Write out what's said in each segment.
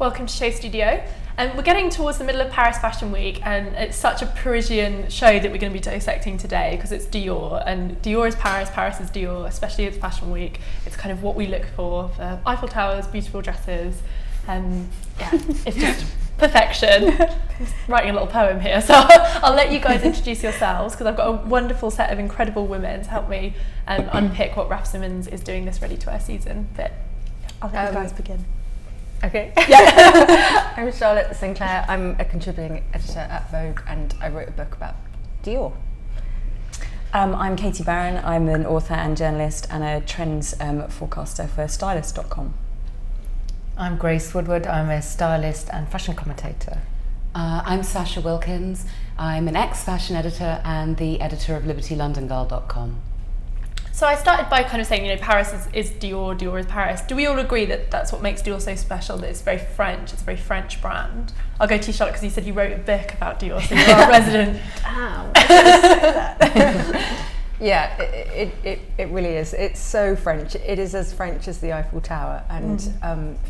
Welcome to Show Studio. We're getting towards the middle of Paris Fashion Week, and it's such a Parisian show that we're going to be dissecting today because it's Dior, and Dior is Paris, Paris is Dior, especially it's Fashion Week. It's kind of what we look for Eiffel Towers, beautiful dresses, it's just perfection. I'm writing a little poem here, so I'll let you guys introduce yourselves because I've got a wonderful set of incredible women to help me unpick what Raf Simons is doing this ready-to-wear season. But I'll let you guys begin. Okay. Yeah. I'm Charlotte Sinclair. I'm a contributing editor at Vogue, and I wrote a book about Dior. I'm Katie Barron. I'm an author and journalist and a trends forecaster for Stylist.com. I'm Grace Woodward. I'm a stylist and fashion commentator. I'm Sasha Wilkins. I'm an ex-fashion editor and the editor of LibertyLondonGirl.com. So I started by kind of saying, Paris is Dior, Dior is Paris. Do we all agree that that's what makes Dior so special, that it's very French, it's a very French brand? I'll go to you, Charlotte, because you said you wrote a book about Dior, so you're our resident. Damn, I didn't say that. Yeah, it really is. It's so French. It is as French as the Eiffel Tower. And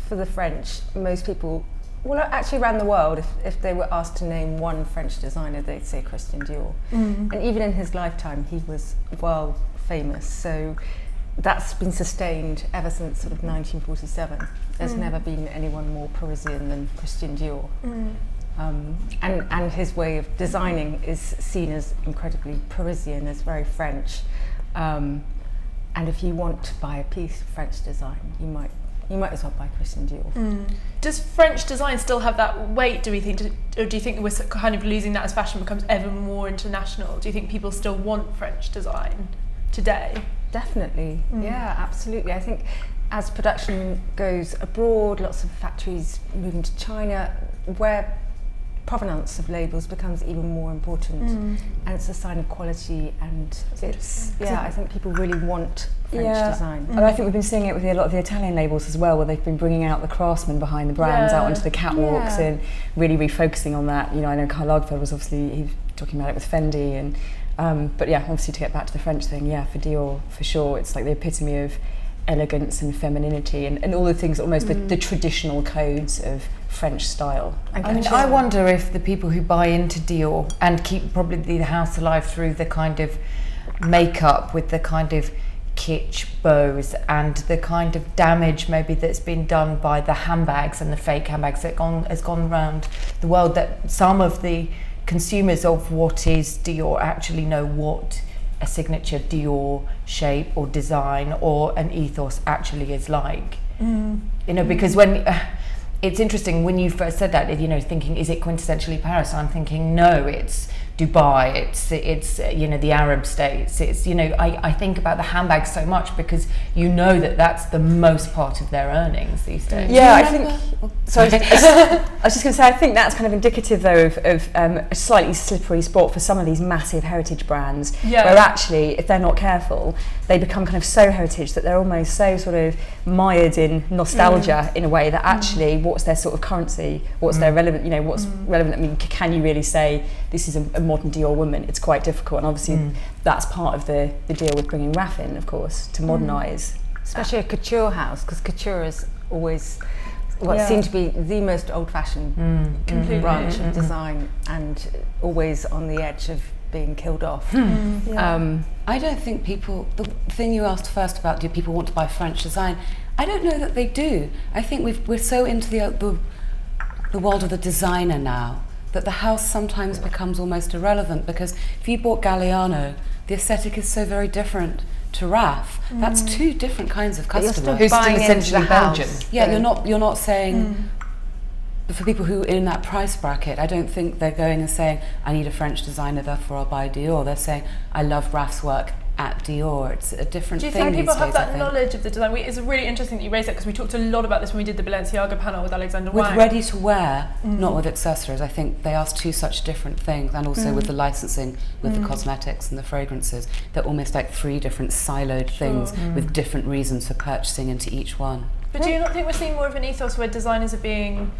for the French, most people, well, actually around the world, if they were asked to name one French designer, they'd say Christian Dior. And even in his lifetime, he was world famous. So that's been sustained ever since sort of 1947. There's never been anyone more Parisian than Christian Dior. And his way of designing is seen as incredibly Parisian, as very French. And if you want to buy a piece of French design, you might as well buy Christian Dior. Does French design still have that weight, do we think, or do you think we're kind of losing that as fashion becomes ever more international? Do you think people still want French design today? Definitely, yeah, absolutely. I think as production goes abroad, lots of factories moving to China, where provenance of labels becomes even more important, and it's a sign of quality, and I think people really want French design. And I think we've been seeing it with a lot of the Italian labels as well, where they've been bringing out the craftsmen behind the brands out onto the catwalks and really refocusing on that. I know Karl Lagerfeld was he was talking about it with Fendi, and but obviously to get back to the French thing, for Dior, for sure, it's like the epitome of elegance and femininity and all the things, almost the traditional codes of French style. I wonder if the people who buy into Dior and keep probably the house alive through the kind of makeup with the kind of kitsch bows and the kind of damage maybe that's been done by the handbags and the fake handbags that has gone around the world, that some of the consumers of what is Dior actually know what a signature Dior shape or design or an ethos actually is like. Because when it's interesting when you first said that, thinking, is it quintessentially Paris? I'm thinking, no, it's Dubai, it's the Arab states, it's I think about the handbags so much because that's the most part of their earnings these days. I think I was just going to say, I think that's kind of indicative though of a slightly slippery spot for some of these massive heritage brands, where actually if they're not careful they become kind of so heritage that they're almost so sort of mired in nostalgia in a way that actually what's their sort of currency, what's their relevant, what's relevant. I mean, can you really say this is a modern Dior woman? It's quite difficult, and obviously that's part of the deal with bringing Raf in, of course, to modernise. Especially a couture house, because couture is always seemed to be the most old-fashioned branch of design, and always on the edge of being killed off. I don't think people, the thing you asked first about, do people want to buy French design? I don't know that they do. I think we're so into the world of the designer now that the house sometimes becomes almost irrelevant, because if you bought Galliano, the aesthetic is so very different to Raf. That's two different kinds of customer. Who's still essentially Belgian. Yeah, you're not saying, for people who are in that price bracket, I don't think they're going and saying, I need a French designer, therefore I'll buy Dior. They're saying, I love Raf's work at Dior. It's a different thing. Do you think people have that knowledge of the design? It's really interesting that you raised that, because we talked a lot about this when we did the Balenciaga panel with Alexander Wang. With ready to wear, not with accessories. I think they ask two such different things, and also with the licensing, with the cosmetics and the fragrances. They're almost like three different siloed things with different reasons for purchasing into each one. But do you not think we're seeing more of an ethos where designers are being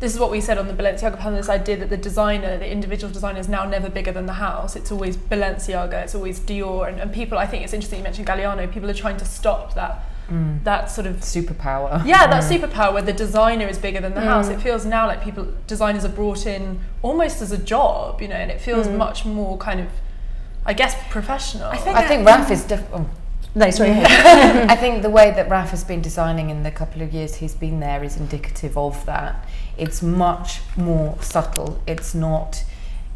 this is what we said on the Balenciaga panel, this idea that the designer, the individual designer, is now never bigger than the house. It's always Balenciaga, it's always Dior, and people, I think it's interesting you mentioned Galliano, people are trying to stop that that sort of superpower. Yeah, that superpower where the designer is bigger than the house. It feels now like designers are brought in almost as a job, you know, and it feels much more kind of, I guess, professional. I think Raf is No, sorry. I think the way that Raf has been designing in the couple of years he's been there is indicative of that. It's much more subtle. It's not.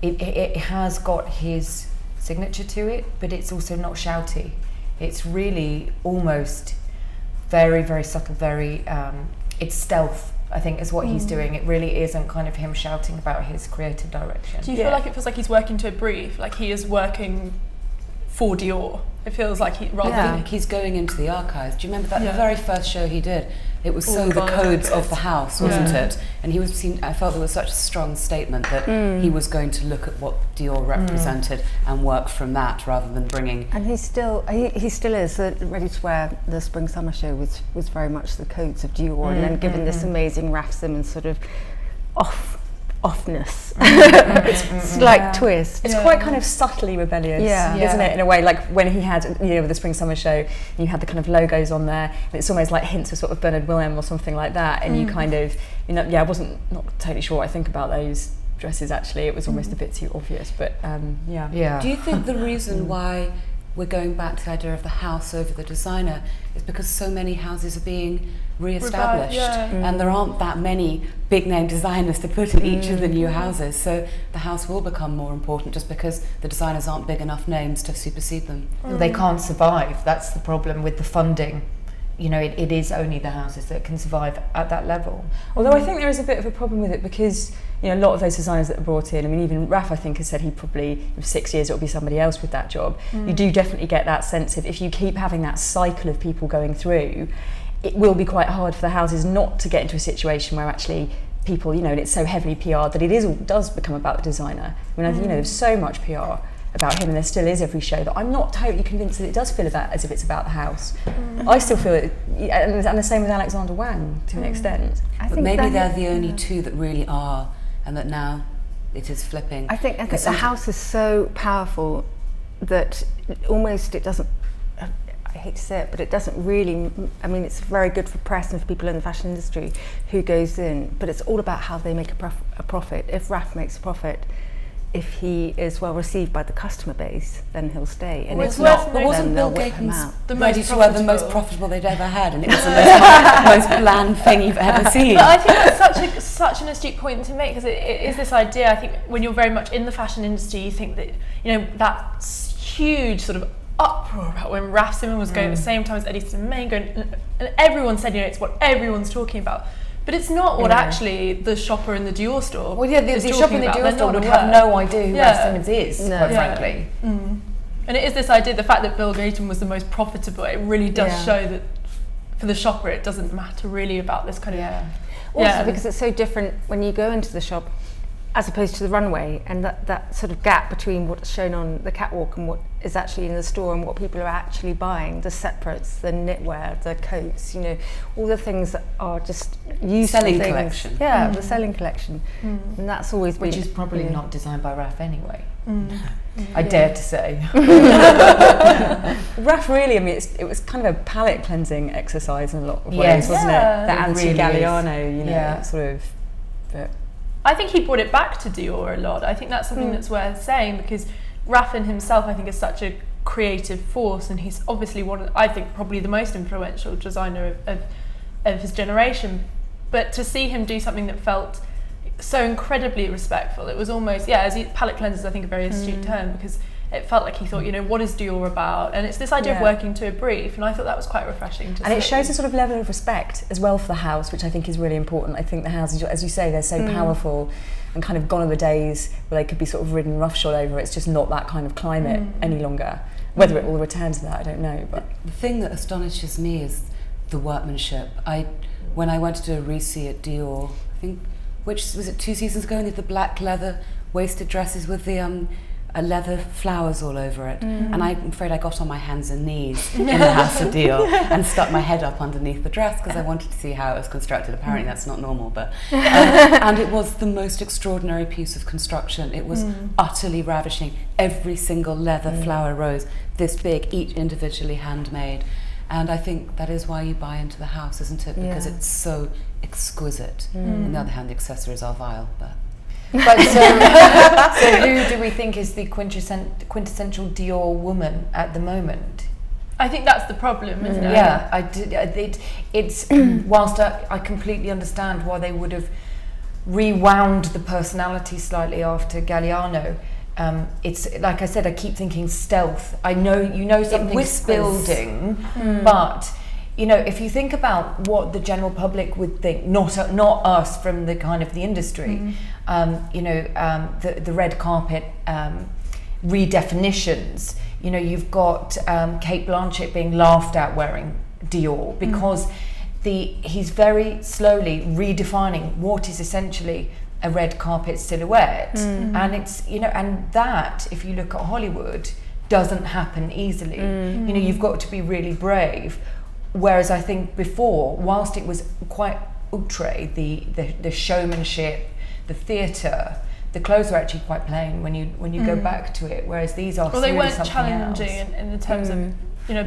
It has got his signature to it, but it's also not shouty. It's really almost very, very subtle. Very. It's stealth, I think, is what he's doing. It really isn't kind of him shouting about his creative direction. Do you feel like it feels like he's working to a brief, like he is working for Dior? It feels like I think he's going into the archives. Do you remember that the very first show he did? It was the codes of the house, wasn't it? And he was seen. I felt there was such a strong statement that he was going to look at what Dior represented and work from that, rather than bringing. And he still is. The Ready to Wear, the Spring Summer show was very much the codes of Dior, and then given this amazing Raf Simons sort of offness, slight twist. It's quite kind of subtly rebellious, isn't it? In a way, like when he had, the Spring Summer show, you had the kind of logos on there, and it's almost like hints of sort of Bernard Wilhelm or something like that. And you kind of, I wasn't not totally sure what I think about those dresses. Actually, it was almost a bit too obvious, but yeah. Do you think the reason why we're going back to the idea of the house over the designer is because so many houses are being re-established and there aren't that many big name designers to put in each of the new houses, so the house will become more important just because the designers aren't big enough names to supersede them. They can't survive. That's the problem with the funding. It is only the houses that can survive at that level. Although I think there is a bit of a problem with it because a lot of those designers that are brought in, I mean, even Raf, I think, has said he probably, in 6 years, it'll be somebody else with that job. You do definitely get that sense of, if you keep having that cycle of people going through, it will be quite hard for the houses not to get into a situation where actually people, and it's so heavily PR'd that it does become about the designer. I mean, there's so much PR about him, and there still is every show, that I'm not totally convinced that it does feel as if it's about the house. I still feel it, and the same with Alexander Wang to an extent. But maybe they're the only two that really are, and that now it is flipping. I think the house is so powerful that almost it doesn't, I hate to say it, but it doesn't really, I mean, it's very good for press and for people in the fashion industry who goes in, but it's all about how they make a profit. If Raf makes a profit, if he is well received by the customer base, then he'll stay. And if not, then they'll whip him out. The most profitable they'd ever had, and it was the most bland thing you've ever seen. But I think that's such an astute point to make, because it is this idea. I think when you're very much in the fashion industry, you think that that huge sort of uproar about when Raf Simons was going at the same time as Eddie Slimane going, and everyone said, it's what everyone's talking about. But it's not what actually the shopper in the Dior store. Well, the shopper in the Dior store would have no idea who Raf Simons is, quite frankly. And it is this idea, the fact that Bill Gaten was the most profitable, it really does show that for the shopper it doesn't matter really about this kind of... Also because it's so different when you go into the shop as opposed to the runway, and that sort of gap between what's shown on the catwalk and what is actually in the store and what people are actually buying, the separates, the knitwear, the coats, all the things that are just useful selling things. Collection. Yeah, the selling collection. And that's always been... Which is probably not designed by Raf anyway. I dare to say. Raf really, I mean, it was kind of a palate cleansing exercise in a lot of ways, wasn't it? The anti-Galliano, sort of... But I think he brought it back to Dior a lot. I think that's something that's worth saying, because Raffin himself, I think, is such a creative force, and he's obviously probably the most influential designer of his generation. But to see him do something that felt so incredibly respectful, it was almost, palate cleanser is, I think, a very astute term, because it felt like he thought, what is Dior about? And it's this idea of working to a brief, and I thought that was quite refreshing to see. And it shows a sort of level of respect as well for the house, which I think is really important. I think the houses, as you say, they're so powerful, and kind of gone are the days where they could be sort of ridden roughshod over. It's just not that kind of climate any longer. Whether it will return to that, I don't know. But the thing that astonishes me is the workmanship. When I went to do a re-see at Dior, I think, which was it 2 seasons ago, and they had the black leather waisted dresses with the leather flowers all over it, and I'm afraid I got on my hands and knees in the house of Dior and stuck my head up underneath the dress because I wanted to see how it was constructed. Apparently that's not normal, but and it was the most extraordinary piece of construction. It was utterly ravishing. Every single leather flower rose this big, each individually handmade, And I think that is why you buy into the house, isn't it? Because it's so exquisite. On the other hand, the accessories are vile, but so who do we think is the quintessential Dior woman at the moment? I think that's the problem, isn't it? Yeah, it's whilst I completely understand why they would have rewound the personality slightly after Galliano. It's like I said, I keep thinking stealth. I know something's building, but if you think about what the general public would think, not us from the kind of the industry, the red carpet redefinitions. You've got Kate Blanchett being laughed at wearing Dior because he's very slowly redefining what is essentially a red carpet silhouette, and it's and that, if you look at Hollywood, doesn't happen easily. You've got to be really brave. Whereas I think before, whilst it was quite outre, the showmanship, the theatre, the clothes were actually quite plain when you go back to it. Whereas these are they weren't something challenging else. in the terms of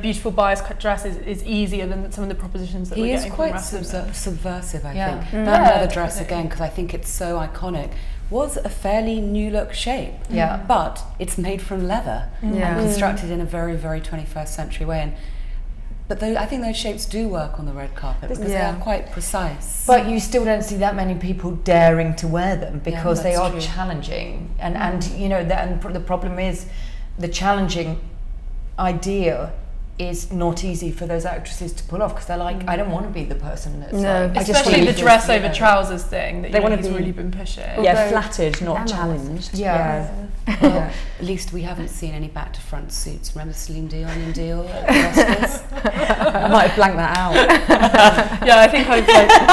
beautiful bias cut dress is easier than some of the propositions that we're getting from He is quite subversive, I think. Mm. That leather dress, again, because I think it's so iconic, was a fairly new look shape. Yeah. But it's made from leather and constructed in a very, very 21st century way. But I think those shapes do work on the red carpet because they are quite precise. But you still don't see that many people daring to wear them because they are true. challenging. And the problem is the challenging idea is not easy for those actresses to pull off because they're like, I don't want to be the person that's especially the dress over trousers thing that he's really been pushing. Flattered, not challenged. Well, at least we haven't seen any back to front suits. Remember Celine Dion in Dior at the Oscars? I might have blanked that out. I think I've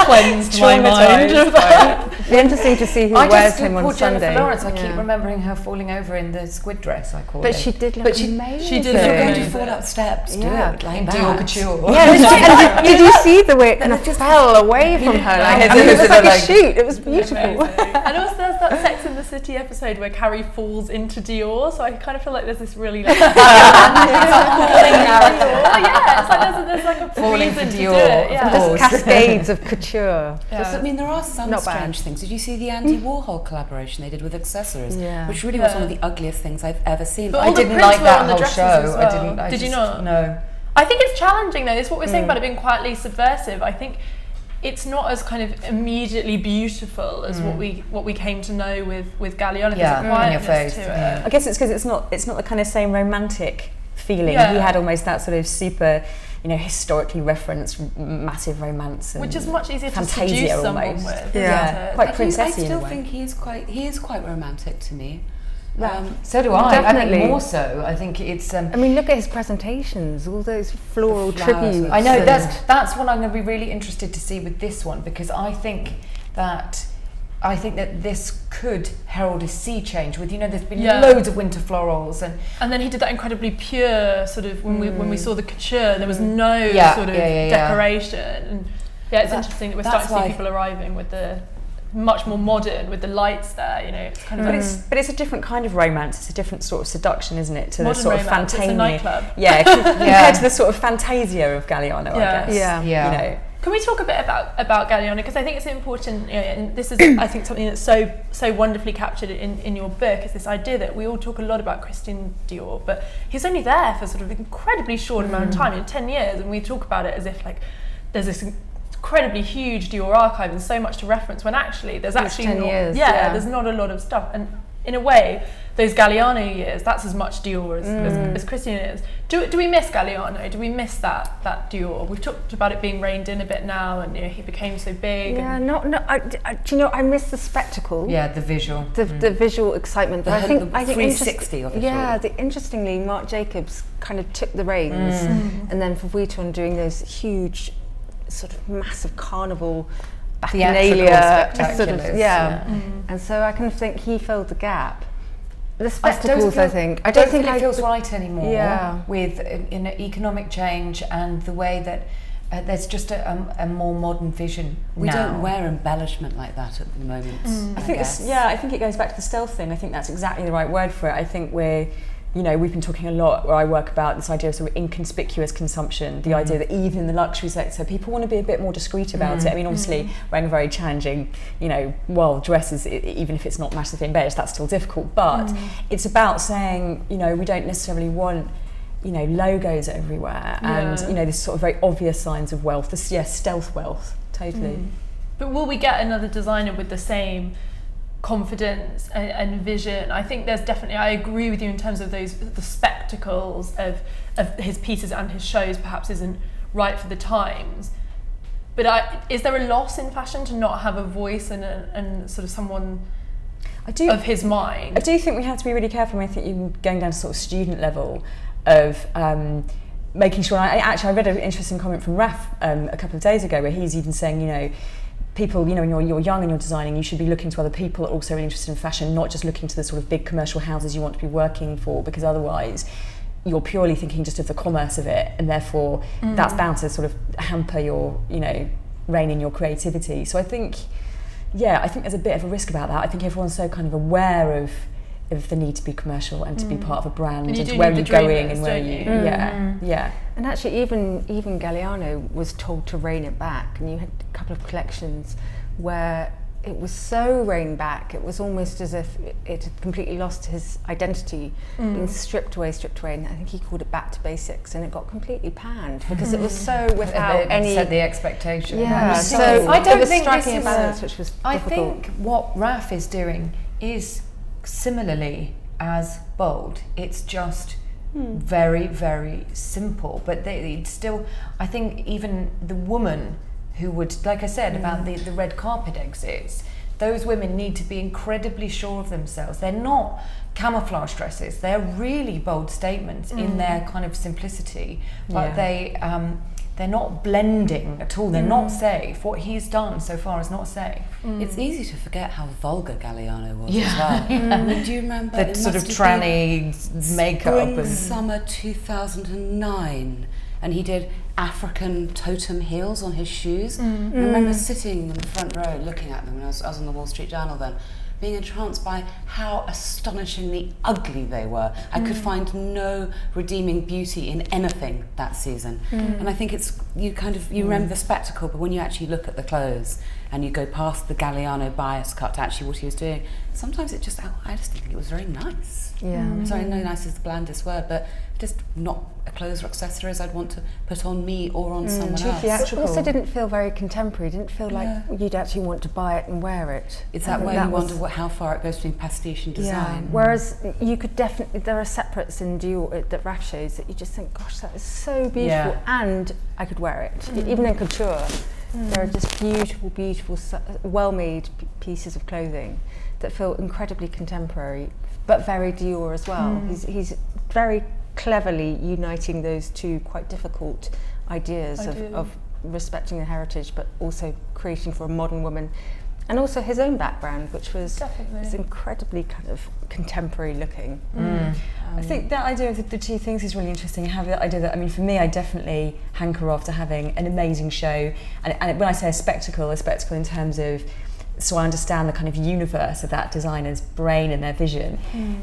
cleansed my mind. It'd be interesting to see who wears him on Sunday. Jennifer Lawrence, I keep remembering her falling over in the squid dress, I call it. But she did look amazing. She did If you're look going to amazing. fall up steps, do it like that. Dior couture. Yeah, did you see the way it kind of fell away from her? It was like a shoot. It was beautiful. And also there's that Sex and the City episode where Carrie falls into Dior, so I kind of feel like there's this really it's like there's like a falling for reason to do Dior, it. Just cascades of couture. I mean, there are some strange things. Did you see the Andy Warhol collaboration they did with accessories? Which really was one of the ugliest things I've ever seen. But I didn't like that whole show. Did you not? No. I think it's challenging though. It's what we're saying about it being quietly subversive. I think it's not as kind of immediately beautiful as what we came to know with Galliano. There's a quietness to it. I guess it's because it's not the kind of same romantic feeling. He had almost that sort of super, historically referenced massive romance, and which is much easier to fantasia seduce someone almost. with. Quite princessy. I still in a way. think he is quite romantic to me. So do I. Definitely. I think more so. I think it's. I mean, look at his presentations, all those floral tributes. I know that's what I'm going to be really interested to see with this one, because I think that this could herald a sea change with, there's been loads of winter florals and then he did that incredibly pure sort of when we saw the couture, there was no sort of decoration. And it's interesting that we're starting to see people arriving with the much more modern with the lights there, it's kind of but it's a different kind of romance. It's a different sort of seduction, isn't it, to modern the sort romance. of It's a nightclub. compared to the sort of fantasia of Galliano, I guess. Can we talk a bit about Galliano, because I think it's important, and this is I think something that's so wonderfully captured in your book, is this idea that we all talk a lot about Christian Dior, but he's only there for sort of an incredibly short amount of time, 10 years, and we talk about it as if like there's this incredibly huge Dior archive and so much to reference, when actually there's actually 10 years, there's not a lot of stuff. And in a way, those Galliano years, that's as much Dior as Christian is. Do we miss Galliano? Do we miss that Dior? We've talked about it being reined in a bit now, and he became so big. Yeah, I miss the spectacle. Yeah, the visual. The visual excitement. But I think 360 of it. Interestingly, Marc Jacobs kind of took the reins, and then for Vuitton doing those huge, sort of massive carnival bacchanalia sort of, and so I kind of think he filled the gap. The spectacles, I think. I don't think it feels right anymore with economic change and the way that there's just a more modern vision. We don't wear embellishment like that at the moment. I think it goes back to the stealth thing. I think that's exactly the right word for it. I think we're you know, we've been talking a lot where I work about this idea of sort of inconspicuous consumption, the idea that even in the luxury sector, people want to be a bit more discreet about it. I mean, obviously, wearing a very challenging, you know, well, dresses, even if it's not massively embellished, that's still difficult. But it's about saying, you know, we don't necessarily want, you know, logos everywhere and, you know, this sort of very obvious signs of wealth, this, stealth wealth, totally. But will we get another designer with the same confidence and vision? I think there's definitely, I agree with you in terms of the spectacles of his pieces and his shows perhaps isn't right for the times, but is there a loss in fashion to not have a voice and sort of someone of his mind? I do think we have to be really careful. I think you're going down to sort of student level of making sure, I read an interesting comment from Raf a couple of days ago where he's even saying, you know, people, you know, when you're young and you're designing, you should be looking to other people that are also really interested in fashion, not just looking to the sort of big commercial houses you want to be working for, because otherwise you're purely thinking just of the commerce of it, and therefore that's bound to sort of hamper your, you know, rein in your creativity. So I think there's a bit of a risk about that. I think everyone's so kind of aware of the need to be commercial and to be part of a brand and where you're going and where you And actually even Galliano was told to rein it back, and you had a couple of collections where it was so reined back, it was almost as if it had completely lost his identity, being stripped away, and I think he called it back to basics, and it got completely panned because it was so without any... set the expectation. Yeah, so I don't think striking this is a balance which was difficult. I think what Raf is doing is similarly as bold. It's just very, very simple. But it's still, I think even the woman who would, like I said, about the red carpet exits, those women need to be incredibly sure of themselves. They're not camouflage dresses. They're really bold statements in their kind of simplicity. But they're not blending at all. They're not safe. What he's done so far is not safe. It's easy to forget how vulgar Galliano was as well. I mean, do you remember the sort of tranny makeup? Spring, summer 2009, and he did African totem heels on his shoes. I remember sitting in the front row looking at them when I was on the Wall Street Journal then, being entranced by how astonishingly ugly they were. I could find no redeeming beauty in anything that season. And I think it's, you remember the spectacle, but when you actually look at the clothes and you go past the Galliano bias cut to actually what he was doing, sometimes I just didn't think it was very nice. Sorry, no, nice is the blandest word, but just not a clothes or accessories I'd want to put on me or on someone else. It also didn't feel very contemporary. Didn't feel like you'd actually want to buy it and wear it. It's that way you wonder how far it goes between pastiche and design. Whereas you could definitely, there are separates in Dior that Raf shows that you just think, gosh, that is so beautiful, and I could wear it. Even in couture, there are just beautiful, beautiful, well-made pieces of clothing that feel incredibly contemporary, but very Dior as well. He's very cleverly uniting those two quite difficult ideas of respecting the heritage, but also creating for a modern woman, and also his own background, which was incredibly kind of contemporary looking. I think that idea of the two things is really interesting. I have the idea that, I mean, for me, I definitely hanker after having an amazing show, and when I say a spectacle in terms of, so I understand the kind of universe of that designer's brain and their vision,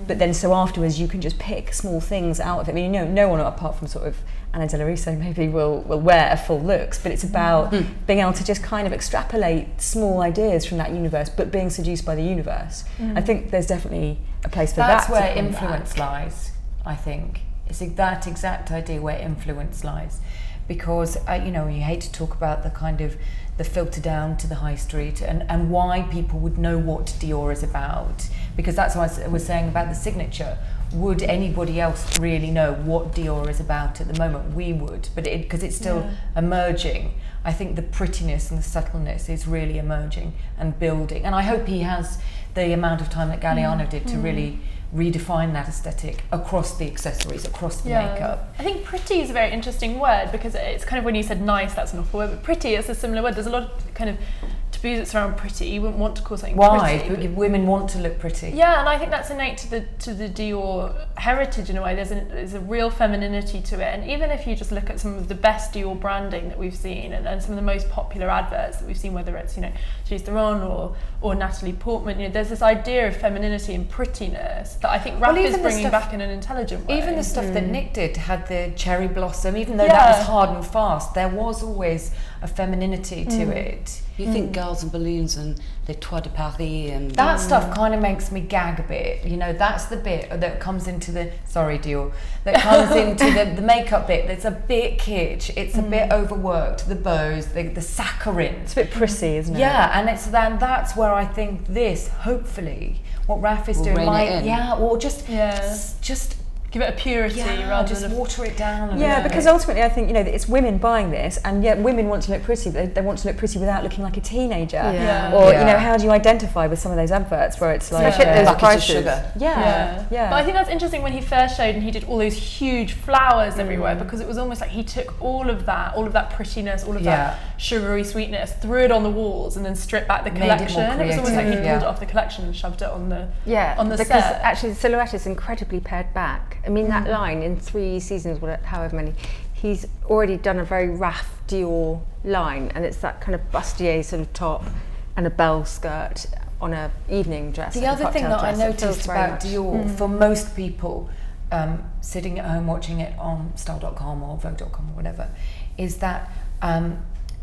but then so afterwards you can just pick small things out of it. I mean, you know, no one apart from sort of Anna De La Russo maybe will wear full looks, but it's about being able to just kind of extrapolate small ideas from that universe, but being seduced by the universe. I think there's definitely a place for that. That's where influence lies, I think. It's that exact idea where influence lies. Because, you know, you hate to talk about the kind of the filter down to the high street and why people would know what Dior is about, because that's what I was saying about the signature. Would anybody else really know what Dior is about at the moment? We would, but because it's still emerging. I think the prettiness and the subtleness is really emerging and building, and I hope he has the amount of time that Galliano did to really redefine that aesthetic across the accessories, across the makeup. I think pretty is a very interesting word, because it's kind of, when you said nice, that's an awful word, but pretty is a similar word. There's a lot of kind of taboos that surround pretty. You wouldn't want to call something pretty. Why? Women want to look pretty. Yeah, and I think that's innate to the Dior heritage in a way. There's a real femininity to it, and even if you just look at some of the best Dior branding that we've seen, and some of the most popular adverts that we've seen, whether it's Charlize Theron or Natalie Portman, there's this idea of femininity and prettiness that I think Raf is bringing back in an intelligent way. Even the stuff that Nick did had the cherry blossom, even though that was hard and fast, there was always a femininity to it. You think Girls and Balloons and Les Toits de Paris and that stuff kind of makes me gag a bit. That's the bit that comes into the Dior, that comes into the makeup bit. That's a bit kitsch. It's a bit overworked. The bows, the saccharine. It's a bit prissy, isn't it? Yeah, and that's where I think this, hopefully, what Raf is doing, or just give it a purity rather just than water it down. Because ultimately I think it's women buying this, and yet women want to look pretty, but they want to look pretty without looking like a teenager. How do you identify with some of those adverts where it's like those buckets prices. of sugar? But I think that's interesting when he first showed and he did all those huge flowers everywhere, because it was almost like he took all of that prettiness, all of that sugary sweetness, threw it on the walls, and then stripped back the collection. It was almost like he pulled it off the collection and shoved it on the because set. Actually the silhouette is incredibly pared back. I mean, that line in 3 seasons, however many, he's already done a very Raf Dior line, and it's that kind of bustier sort of top and a bell skirt on a evening dress. The other thing that I noticed about Dior, for most people sitting at home watching it on style.com or vogue.com or whatever, is that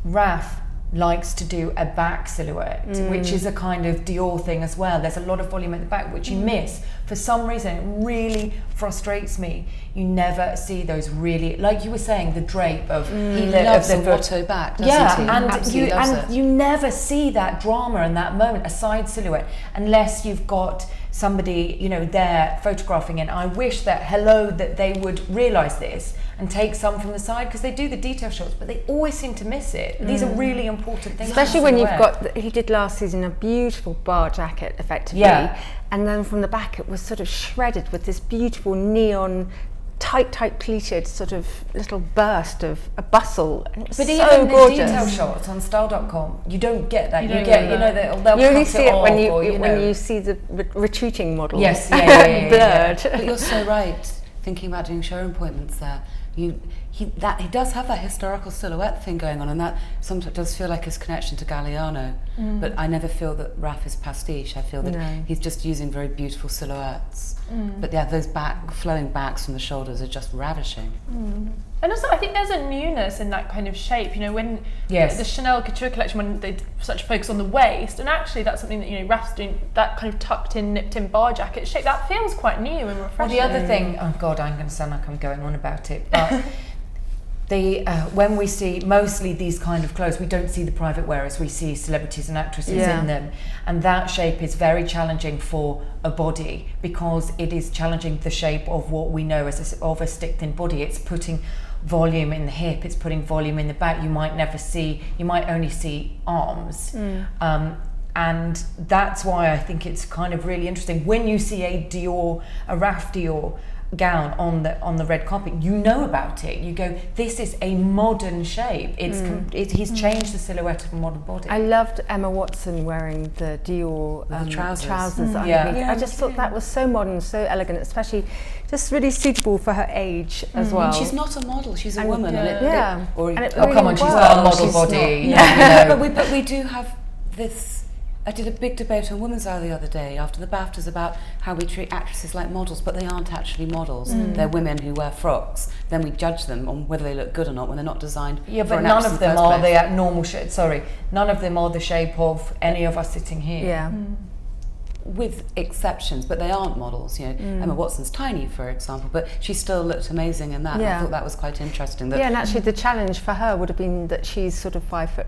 Raf likes to do a back silhouette, which is a kind of Dior thing as well. There's a lot of volume at the back, which you miss. For some reason, it really frustrates me. You never see those really, like you were saying, the drape of he loves the Watteau back, doesn't he? And you never see that drama in that moment, a side silhouette, unless you've got somebody, there photographing it. I wish that they would realise this and take some from the side, because they do the detail shots, but they always seem to miss it. These are really important things. Especially when you've got, he did last season a beautiful bar jacket, effectively, and then from the back it was sort of shredded with this beautiful neon, tight pleated sort of little burst of a bustle. But so even gorgeous. the detail shots on style.com, you don't get that. They'll you only cut see it off, when you see the retreating model. Yes, blurred. But you're so right. Thinking about doing showroom appointments there, he does have that historical silhouette thing going on, and that sometimes does feel like his connection to Galliano. But I never feel that Raf is pastiche. I feel that he's just using very beautiful silhouettes. But those flowing backs from the shoulders are just ravishing. And also, I think there's a newness in that kind of shape. When the Chanel Couture collection, when they such focus on the waist, and actually that's something that Raf's doing, that kind of tucked in, nipped in bar jacket shape, that feels quite new and refreshing. Well, the other thing, oh God, I'm going to sound like I'm going on about it, but when we see mostly these kind of clothes, we don't see the private wearers, we see celebrities and actresses in them, and that shape is very challenging for a body, because it is challenging the shape of what we know as of a stick thin body. It's putting volume in the hip, it's putting volume in the back. You might only see arms. And that's why I think it's kind of really interesting when you see a Raf Dior gown on the red carpet, about it. You go, this is a modern shape. He's changed the silhouette of a modern body. I loved Emma Watson wearing the Dior trousers. I just thought that was so modern, so elegant, especially just really suitable for her age as well. She's not a model, she's a woman. Come on, she's got a model body. But we do have this. I did a big debate on Womenswear the other day after the BAFTAs about how we treat actresses like models, but they aren't actually models. They're women who wear frocks. Then we judge them on whether they look good or not when they're not designed for an none of them are the normal shape. None of them are the shape of any of us sitting here. With exceptions, but they aren't models. Emma Watson's tiny, for example, but she still looked amazing in that. I thought that was quite interesting. And actually the challenge for her would have been that she's sort of 5'4"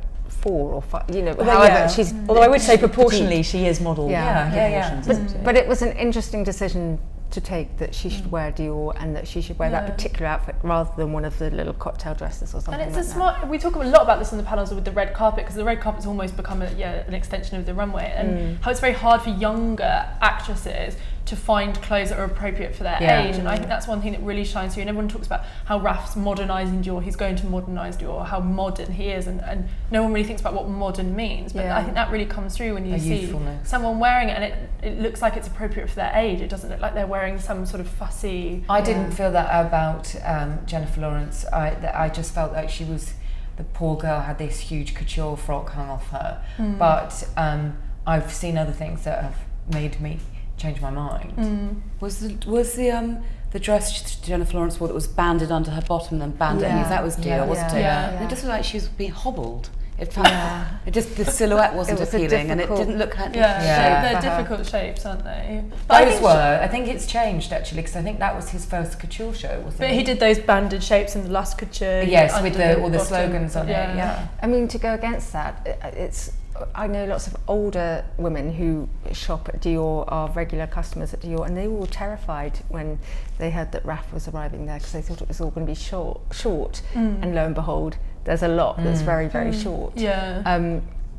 or 5, however she's. Although I would say proportionally she is model. But it was an interesting decision to take, that she should wear Dior and that she should wear that particular outfit rather than one of the little cocktail dresses or something. And it's we talk a lot about this on the panels with the red carpet, because the red carpet's almost become an extension of the runway, and how it's very hard for younger actresses to find clothes that are appropriate for their age, and I think that's one thing that really shines through. And everyone talks about how Raf's modernising Dior, he's going to modernise Dior, how modern he is, and no one really thinks about what modern means, but I think that really comes through when you see someone wearing it, and it looks like it's appropriate for their age. It doesn't look like they're wearing some sort of fussy... I didn't feel that about Jennifer Lawrence. I just felt like she was... The poor girl had this huge couture frock hung off her, but I've seen other things that have made me change my mind. Was the dress Jennifer Lawrence wore that was banded under her bottom and then banded underneath, that was Dior, wasn't it? And it just looked like she was being hobbled. It just, the silhouette wasn't appealing, and it didn't look like they're difficult shapes, aren't they? But I think it's changed actually, because I think that was his first couture show, wasn't it? But he did those banded shapes in the last couture. Yes, with all the slogans on it. I mean, to go against that, I know lots of older women who shop at Dior, are regular customers at Dior, and they were all terrified when they heard that Raf was arriving there, because they thought it was all going to be short. And lo and behold, there's a lot that's very, very short.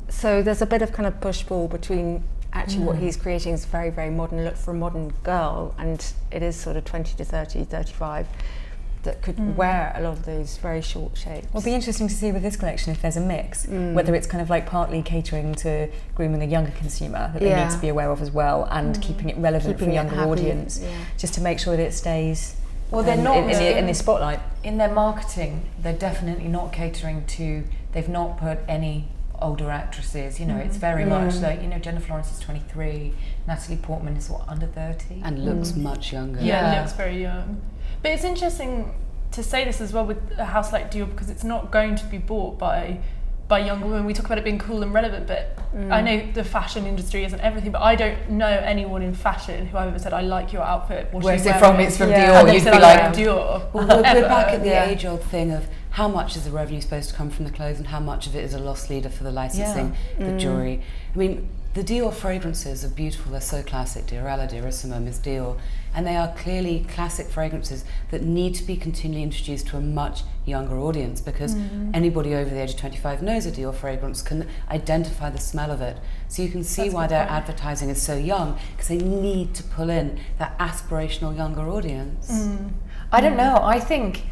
So there's a bit of kind of push-pull between actually what he's creating is very, very modern look for a modern girl, and it is sort of 20 to 30, 35 that could wear a lot of those very short shapes. Well, it'll be interesting to see with this collection if there's a mix, whether it's kind of like partly catering to grooming a younger consumer that they need to be aware of as well, and keeping it relevant for a younger audience, just to make sure that it stays they're not in the spotlight. In their marketing, they're definitely not catering to, they've not put any older actresses, it's very much like, Jennifer Lawrence is 23, Natalie Portman is under 30. And looks much younger. Yeah, looks very young. But it's interesting to say this as well with a house like Dior, because it's not going to be bought by younger women. We talk about it being cool and relevant, but I know the fashion industry isn't everything, but I don't know anyone in fashion who I've ever said, I like your outfit. Where's it from? It's from Dior. You'd be like, Dior. Well, we're back at the age-old thing of how much is the revenue supposed to come from the clothes and how much of it is a loss leader for the licensing, the jewellery. I mean, the Dior fragrances are beautiful, they're so classic. Diorella, Diorissimo, Miss Dior. And they are clearly classic fragrances that need to be continually introduced to a much younger audience, because anybody over the age of 25 knows a Dior fragrance, can identify the smell of it. So you can see why their advertising is so young, because they need to pull in that aspirational younger audience. I don't know, I think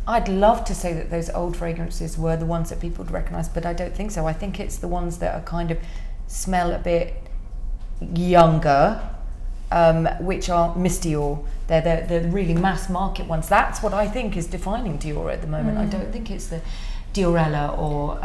I'd love to say that those old fragrances were the ones that people would recognise, but I don't think so. I think it's the ones that are kind of smell a bit younger, which are Miss Dior. They're the really mass market ones. That's what I think is defining Dior at the moment. I don't think it's the Diorella or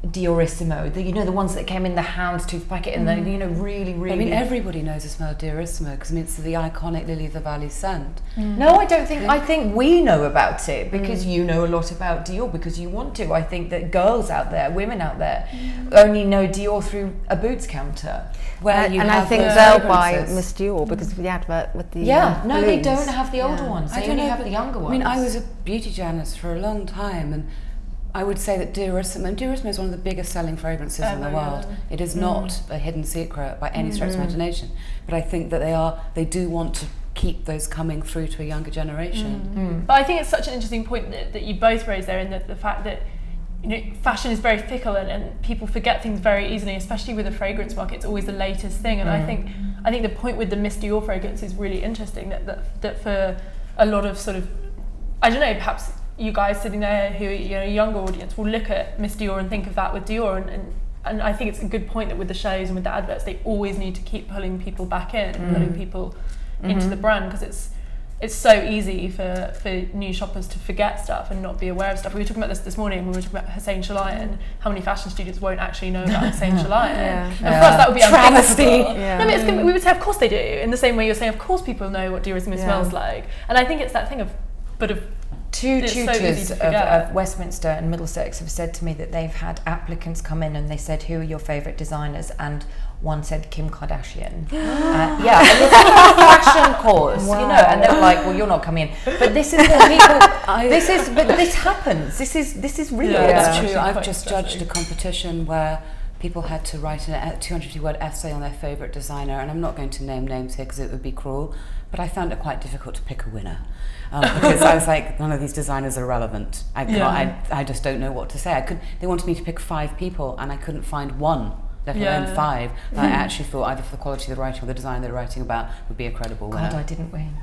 Diorissimo, the ones that came in the houndstooth packet and the really. I mean, everybody knows the smell of Diorissimo because it's the iconic Lily of the Valley scent. No, I don't think. I think we know about it because you know a lot about Dior because you want to. I think that girls out there, women out there, only know Dior through a Boots counter. And I think they'll buy Miss Dior because of the advert with the no, they don't have the older ones. They only have the younger ones. I mean, I was a beauty journalist for a long time, and I would say that Diorissimo is one of the biggest selling fragrances in the world. It is not a hidden secret by any stretch of imagination, but I think that they do want to keep those coming through to a younger generation. But I think it's such an interesting point that you both raised there, in the fact that fashion is very fickle and people forget things very easily, especially with the fragrance market. It's always the latest thing, and I think the point with the Miss Dior fragrance is really interesting, that for a lot of sort of, I don't know, perhaps you guys sitting there who a younger audience will look at Miss Dior and think of that with Dior, and I think it's a good point that with the shows and with the adverts, they always need to keep pulling people back in and pulling people into the brand, because it's so easy for new shoppers to forget stuff and not be aware of stuff. We were talking about this morning when we were talking about Hussein Chalayan, how many fashion students won't actually know about Hussein Chalayan. And for us that would be travesty. No, but we would say of course they do, in the same way you're saying of course people know what Diorissimo smells like. And I think it's that thing of two tutors of Westminster and Middlesex have said to me that they've had applicants come in and they said, who are your favourite designers? And one said Kim Kardashian. And it's like a fashion course, and they were like, well, you're not coming in. But this is what people, this happens. This is real. It's true. I've just judged a competition where people had to write a 250-word essay on their favourite designer, and I'm not going to name names here because it would be cruel, but I found it quite difficult to pick a winner. Because I was like, none of these designers are relevant. I just don't know what to say. They wanted me to pick 5 people, and I couldn't find one let alone 5, that I actually thought either for the quality of the writing or the design they're writing about would be a credible winner. God, I didn't win.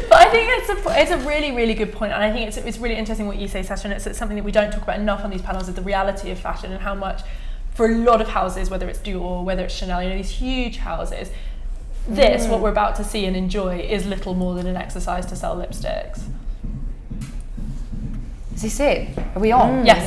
But I think it's a really, really good point, and I think it's really interesting what you say, Sasha, and it's something that we don't talk about enough on these panels, is the reality of fashion and how much, for a lot of houses, whether it's Dior, whether it's Chanel, these huge houses, what we're about to see and enjoy is little more than an exercise to sell lipsticks. Is this it? Are we on? Yes.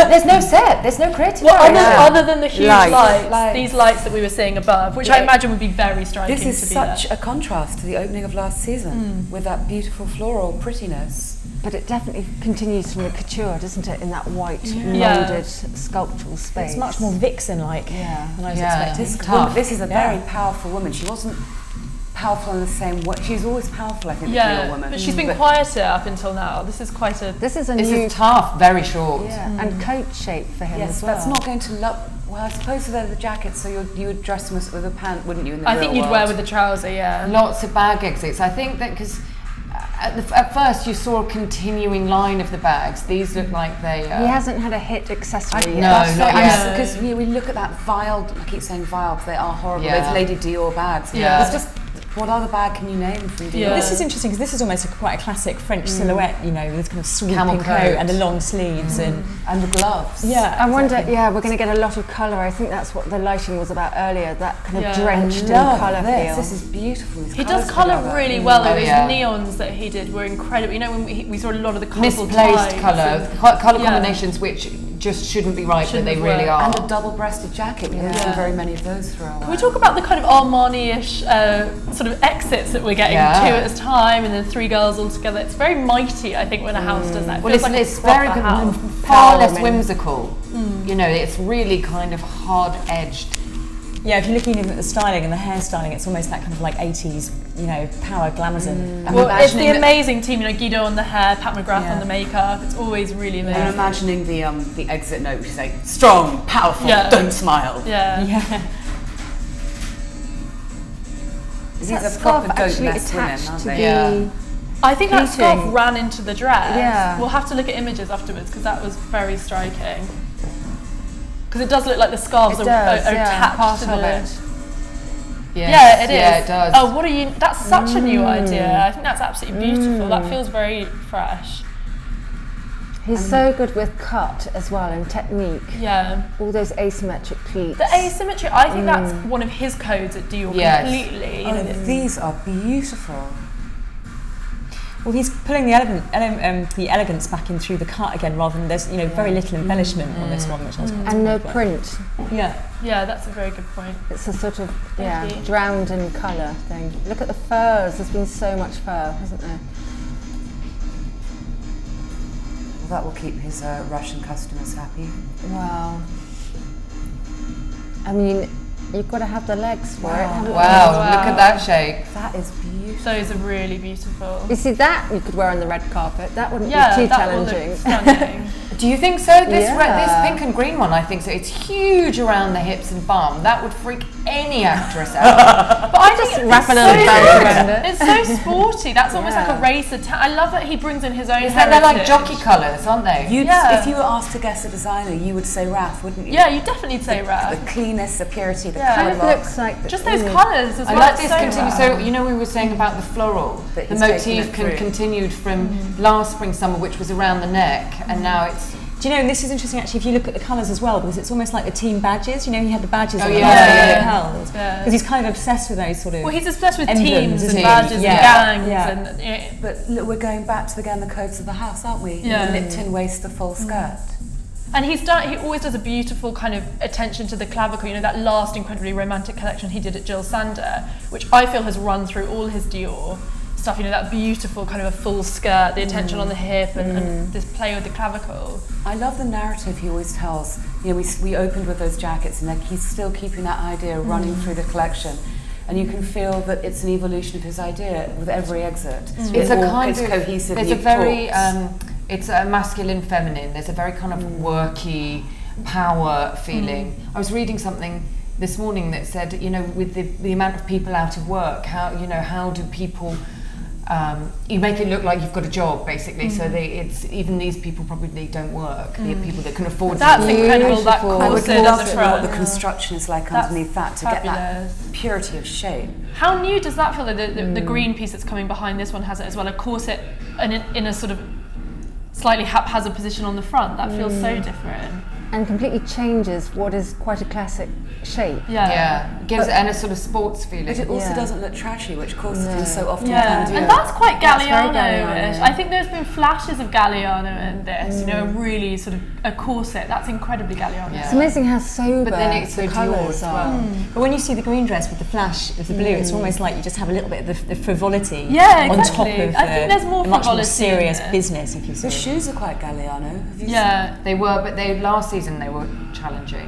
There's no set. There's no creative. Other than the huge lights, these lights that we were seeing above, which I imagine would be very striking. This is such a contrast to the opening of last season with that beautiful floral prettiness. But it definitely continues from the couture, doesn't it, in that white, moulded, sculptural space. It's much more vixen-like than I was expecting. This is a very powerful woman. She wasn't powerful in the same way. She's always powerful, I think, the real woman. But she's been quieter up until now. This is quite a... This is tough, very short. Yeah, and coat shape for him as well. That's not going to look... Well, I suppose they're the jackets, so you would dress them with a pant, wouldn't you, in the I think you'd wear with the trouser, Lots of bag exits. I think that because... At first, you saw a continuing line of the bags. These look like they... He hasn't had a hit accessory yet. No, not yet. Because we look at that vial, I keep saying vial because they are horrible, those Lady Dior bags. Yeah. It's just, what other bag can you name from Dior? Yeah. This is interesting because this is almost quite a classic French silhouette, with this kind of sweeping Camel coat coat and the long sleeves and the gloves. Yeah, I wonder, we're going to get a lot of colour. I think that's what the lighting was about earlier, that kind of drenched in colour feel. This is beautiful. He does colour really well. Those neons that he did were incredible. When we saw a lot of the colourful misplaced colour combinations which just shouldn't be right, but they really are. And a double-breasted jacket. We haven't seen very many of those for a while. Can we talk about the kind of Armani-ish sort of exits that we're getting, 2 at a time, and then 3 girls all together? It's very mighty, I think, when a house does that. It's very good, far less whimsical. It's really kind of hard-edged. Yeah, if you're looking even at the styling and the hairstyling, it's almost that kind of like 80s, power glamazon. It's the amazing team, Guido on the hair, Pat McGrath on the makeup. It's always really amazing. I'm imagining the exit note, which is like, strong, powerful, don't smile. These are proper goat-nest women, aren't they? I think that scarf ran into the dress. Yeah. We'll have to look at images afterwards because that was very striking. Because it does look like the scarves are attached to the... Yes. Yeah, it is. Yeah, it does. Oh, that's such a new idea. I think that's absolutely beautiful. That feels very fresh. He's so good with cut as well and technique. Yeah. All those asymmetric pleats. The asymmetry, I think that's one of his codes at Dior completely. These are beautiful. Well, he's pulling the elegance back in through the cut again, rather than there's very little embellishment on this one, which I was quite and no print. Yeah, that's a very good point. It's a sort of drowned in colour thing. Look at the furs. There's been so much fur, hasn't there? Well, that will keep his Russian customers happy. Wow. I mean, you've got to have the legs for it. Wow, look at that shape. That is beautiful. Those are really beautiful. You see, that you could wear on the red carpet. That wouldn't be too challenging. Stunning. Do you think so? This pink and green one, I think so. It's huge around the hips and bum. That would freak any actress out. But I just wrap a little band around it. It's so sporty. That's almost like a racer. I love that he brings in his own heritage. They're like jockey colours, aren't they? If you were asked to guess a designer, you would say Raf, wouldn't you? Yeah, you'd definitely say Raf. The cleanness, the purity, the kind of looks like just those colours as well. I like this continue. So we were saying about the floral. The motif continued from last spring summer, which was around the neck, and now it's. Do you know, and this is interesting actually if you look at the colours as well, because it's almost like the team badges. He had the badges on the lapels. Because he's kind of obsessed with those sort of. Well, he's obsessed with emblems, teams and badges and gangs. And, but look, we're going back to the codes of the house, aren't we? The nipped-in waist, the full skirt. And he always does a beautiful kind of attention to the clavicle. That last incredibly romantic collection he did at Jill Sander, which I feel has run through all his Dior stuff, that beautiful kind of a full skirt, the attention on the hip and this play with the clavicle. I love the narrative he always tells. We opened with those jackets and he's still keeping that idea running through the collection. And you can feel that it's an evolution of his idea with every exit. It's a kind of cohesive. There's a very it's a masculine feminine. There's a very kind of worky power feeling. I was reading something this morning that said, with the amount of people out of work, how do people you make it look like you've got a job, basically. So even these people probably don't work. The people that can afford That's incredible. That corset at the front. What the construction is like underneath that to get that purity of shape. How new does that feel? The green piece that's coming behind this one has it as well. A corset in a sort of slightly haphazard position on the front. That feels so different. And completely changes what is quite a classic shape. It gives it a sort of sports feeling. But it also doesn't look trashy, which corsets so often can do. And that's quite Galliano-ish. Galliano. I think there's been flashes of Galliano in this, you know, really sort of a corset. That's incredibly Galliano. It's amazing how sober but then it's the so colours are. But when you see the green dress with the flash of the blue, it's almost like you just have a little bit of the frivolity exactly. on top of I think there's more the much more frivolity serious in it. business, if you see. The shoes are quite Galliano. Have you seen? They were, but last season they were challenging.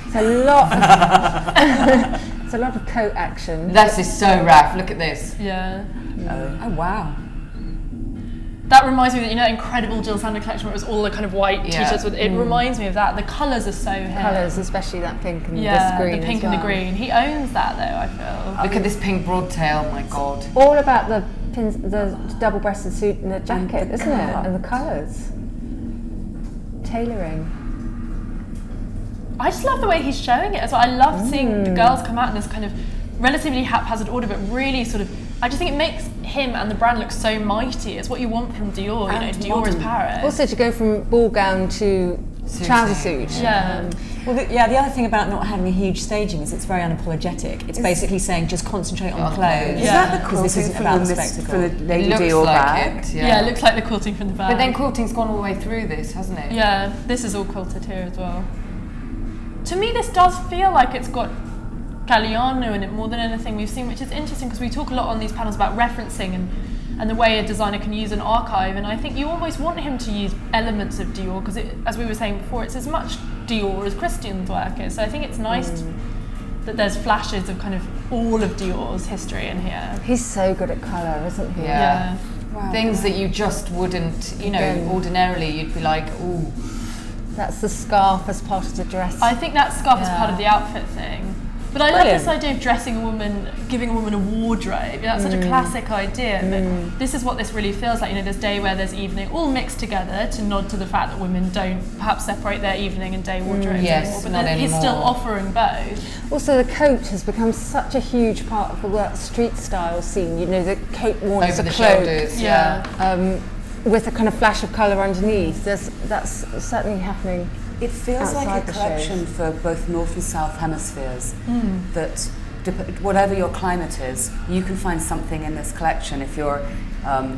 It's a lot of it's a lot of coat action. This is so Raf. Look at this. Yeah. Oh wow. That reminds me of that incredible Jill Sander collection where it was all the kind of white t-shirts with it reminds me of that. The colours are so him. Colours, especially that pink and this green. The pink and the green. He owns that though, I feel. Look at this pink broadtail, oh my god. All about the pins, the double-breasted suit and the jacket, isn't it? And the colours. Tailoring. I just love the way he's showing it as well. I love seeing the girls come out in this kind of relatively haphazard order, but really sort of, I just think it makes him and the brand look so mighty. It's what you want from Dior, Dior is Paris. Also to go from ball gown to trouser suit. Yeah. The other thing about not having a huge staging is it's very unapologetic. It's basically saying just concentrate on the clothes. Is that the because this isn't about the spectacle. for the Lady Looks Dior like bag? it, Yeah, it looks like the quilting from the bag. But then quilting's gone all the way through this, hasn't it? Yeah, this is all quilted here as well. To me, this does feel like it's got Galliano in it more than anything we've seen, which is interesting because we talk a lot on these panels about referencing and the way a designer can use an archive, and I think you always want him to use elements of Dior because, as we were saying before, it's as much Dior as Christian's work is. So I think it's nice that there's flashes of kind of all of Dior's history in here. He's so good at colour, isn't he? Yeah. Wow. Things that you just wouldn't, ordinarily you'd be like, ooh. That's the scarf as part of the dress. I think that scarf is part of the outfit thing. But I love this idea of dressing a woman, giving a woman a wardrobe. That's such a classic idea, but this is what this really feels like. There's day wear, there's evening, all mixed together to nod to the fact that women don't perhaps separate their evening and day wardrobes anymore. But then he's still offering both. Also, the coat has become such a huge part of the street style scene. The coat worn as a the cloak. shoulders, With a kind of flash of colour underneath. That's certainly happening. It feels like outside a the collection shows. for both North and South hemispheres. That whatever your climate is, you can find something in this collection. If you're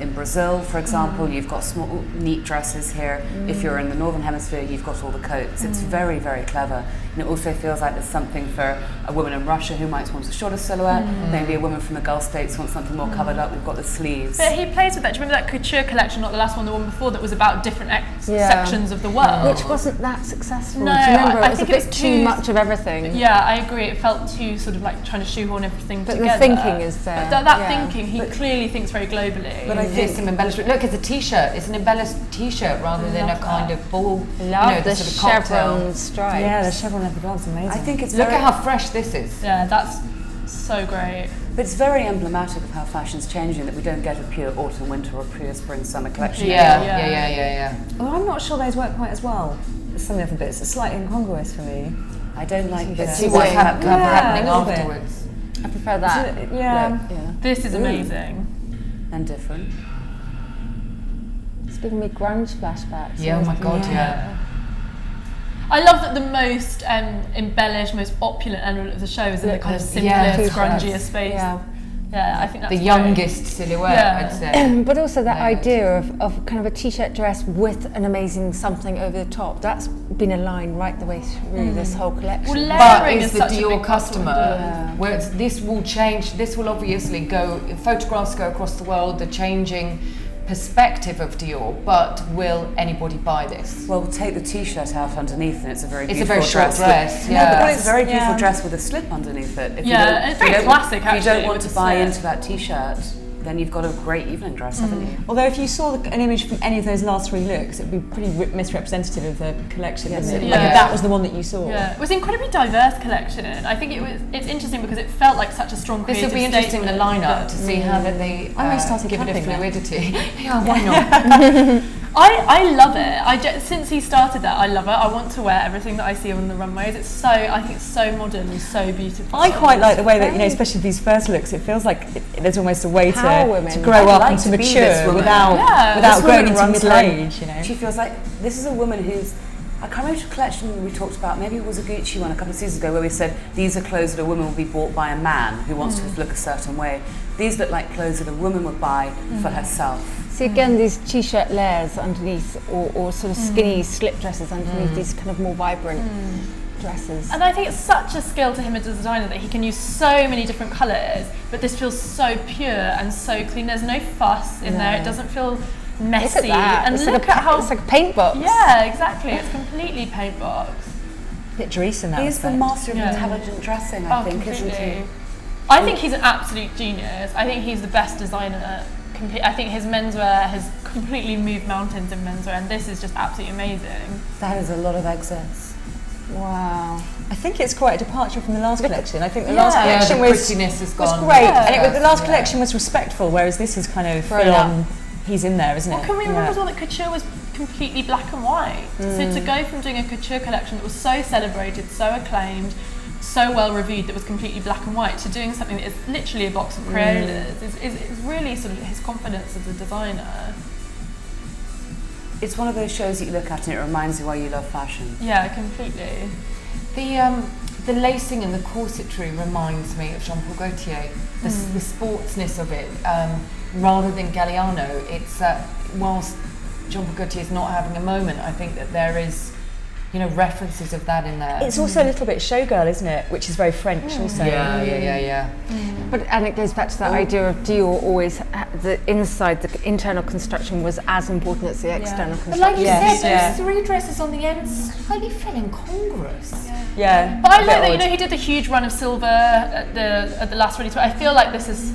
in Brazil, for example, you've got small, neat dresses here. If you're in the Northern Hemisphere, you've got all the coats. It's very, very clever. And it also feels like there's something for a woman in Russia who might want a shorter silhouette. Maybe a woman from the Gulf States wants something more covered up. We've got the sleeves. But he plays with that. Do you remember that couture collection, not the last one, the one before, that was about different sections of the world? Which wasn't that successful. No, Do you remember? I It was a think bit too much of everything. Yeah, I agree. It felt too sort of like trying to shoehorn everything But together. the thinking is there. That thinking, he clearly thinks very globally. But I think some embellishment. Look, it's a t-shirt. It's an embellished t-shirt rather than a kind of ball. Love the the sort of chevron cocktail. stripes. Yeah, the chevron at the bottom is amazing. I think it's Look very, at how fresh this is. Yeah, that's so great. but it's very emblematic of how fashion's changing, that we don't get a pure autumn, winter or pure spring, summer collection. Yeah. Well, I'm not sure those work quite as well as some of the other bits. It's slightly incongruous for me. I don't like this. See what's happening a little bit. afterwards. I prefer that. Yeah. This is amazing. And different. It's giving me grunge flashbacks. Yeah, oh my god, yeah. I love that the most embellished, most opulent element of the show is in the kind of simplest, grungiest space. Yeah, I think that's the great. youngest silhouette, I'd say. But also that idea of kind of a t-shirt dress with an amazing something over the top. That's been a line right the way through this whole collection. Well, But layering is the such a Dior big part of customer, where this will change, this will obviously go, photographs go across the world, the changing perspective of Dior, but will anybody buy this? Well, take the t-shirt out underneath and it's a very It's a beautiful very short dress, No, but it's a very beautiful dress with a slip underneath it. If Yeah, it's very classic, If you don't actually, want with to the buy slip. into that t-shirt, then you've got a great evening dress, haven't you? Although if you saw an image from any of those last 3 looks, it would be pretty misrepresentative of the collection, wouldn't it? Like if that was the one that you saw. Yeah, it was an incredibly diverse collection. I think it's interesting because it felt like such a strong creative This will be interesting in the lineup to see how that they give it a fluidity. Yeah, why not? I love it. Since he started that, I love it. I want to wear everything that I see on the runways. I think it's so modern and so beautiful. I quite like the way that, especially these first looks, it feels like there's almost a way to grow up and to mature without growing into middle age, She feels like this is a woman who's, I can't remember which collection we talked about, maybe it was a Gucci one a couple of seasons ago, where we said these are clothes that a woman will be bought by a man who wants to look a certain way. These look like clothes that a woman would buy for herself. See, again, these t-shirt layers underneath, or sort of skinny slip dresses underneath these kind of more vibrant dresses. And I think it's such a skill to him as a designer that he can use so many different colours, but this feels so pure and so clean. There's no fuss in there. It doesn't feel messy. Look at that. And it's look at how it's like a paint box. Yeah, exactly. It's completely paint box. Bit Dries in that He's the master of intelligent dressing, I think, completely. isn't he? I think he's an absolute genius. I think he's the best designer. I think his menswear has completely moved mountains in menswear, and this is just absolutely amazing. That is a lot of excess. Wow. I think it's quite a departure from the last collection. I think the last collection the prettiness has was gone. great, and the last collection was respectful, whereas this is kind of full on. He's in there, isn't it? Well, can we remember as well that couture was completely black and white? So to go from doing a couture collection that was so celebrated, so acclaimed, so well reviewed, that was completely black and white, to doing something that is literally a box of Crayolas is really sort of his confidence as a designer. It's one of those shows that you look at and it reminds you why you love fashion. Yeah, completely. The lacing and the corsetry reminds me of Jean-Paul Gaultier. The sportsness of it, rather than Galliano. It's whilst Jean-Paul Gaultier is not having a moment, I think that there is, references of that in there. It's also a little bit showgirl, isn't it? Which is very French also. Yeah. And it goes back to that idea of Dior always, the internal construction was as important as the external construction. But like you said, those 3 dresses on the end slightly felt incongruous. Yeah. But I like that, he did the huge run of silver at the last Ready to Wear. I feel like this is...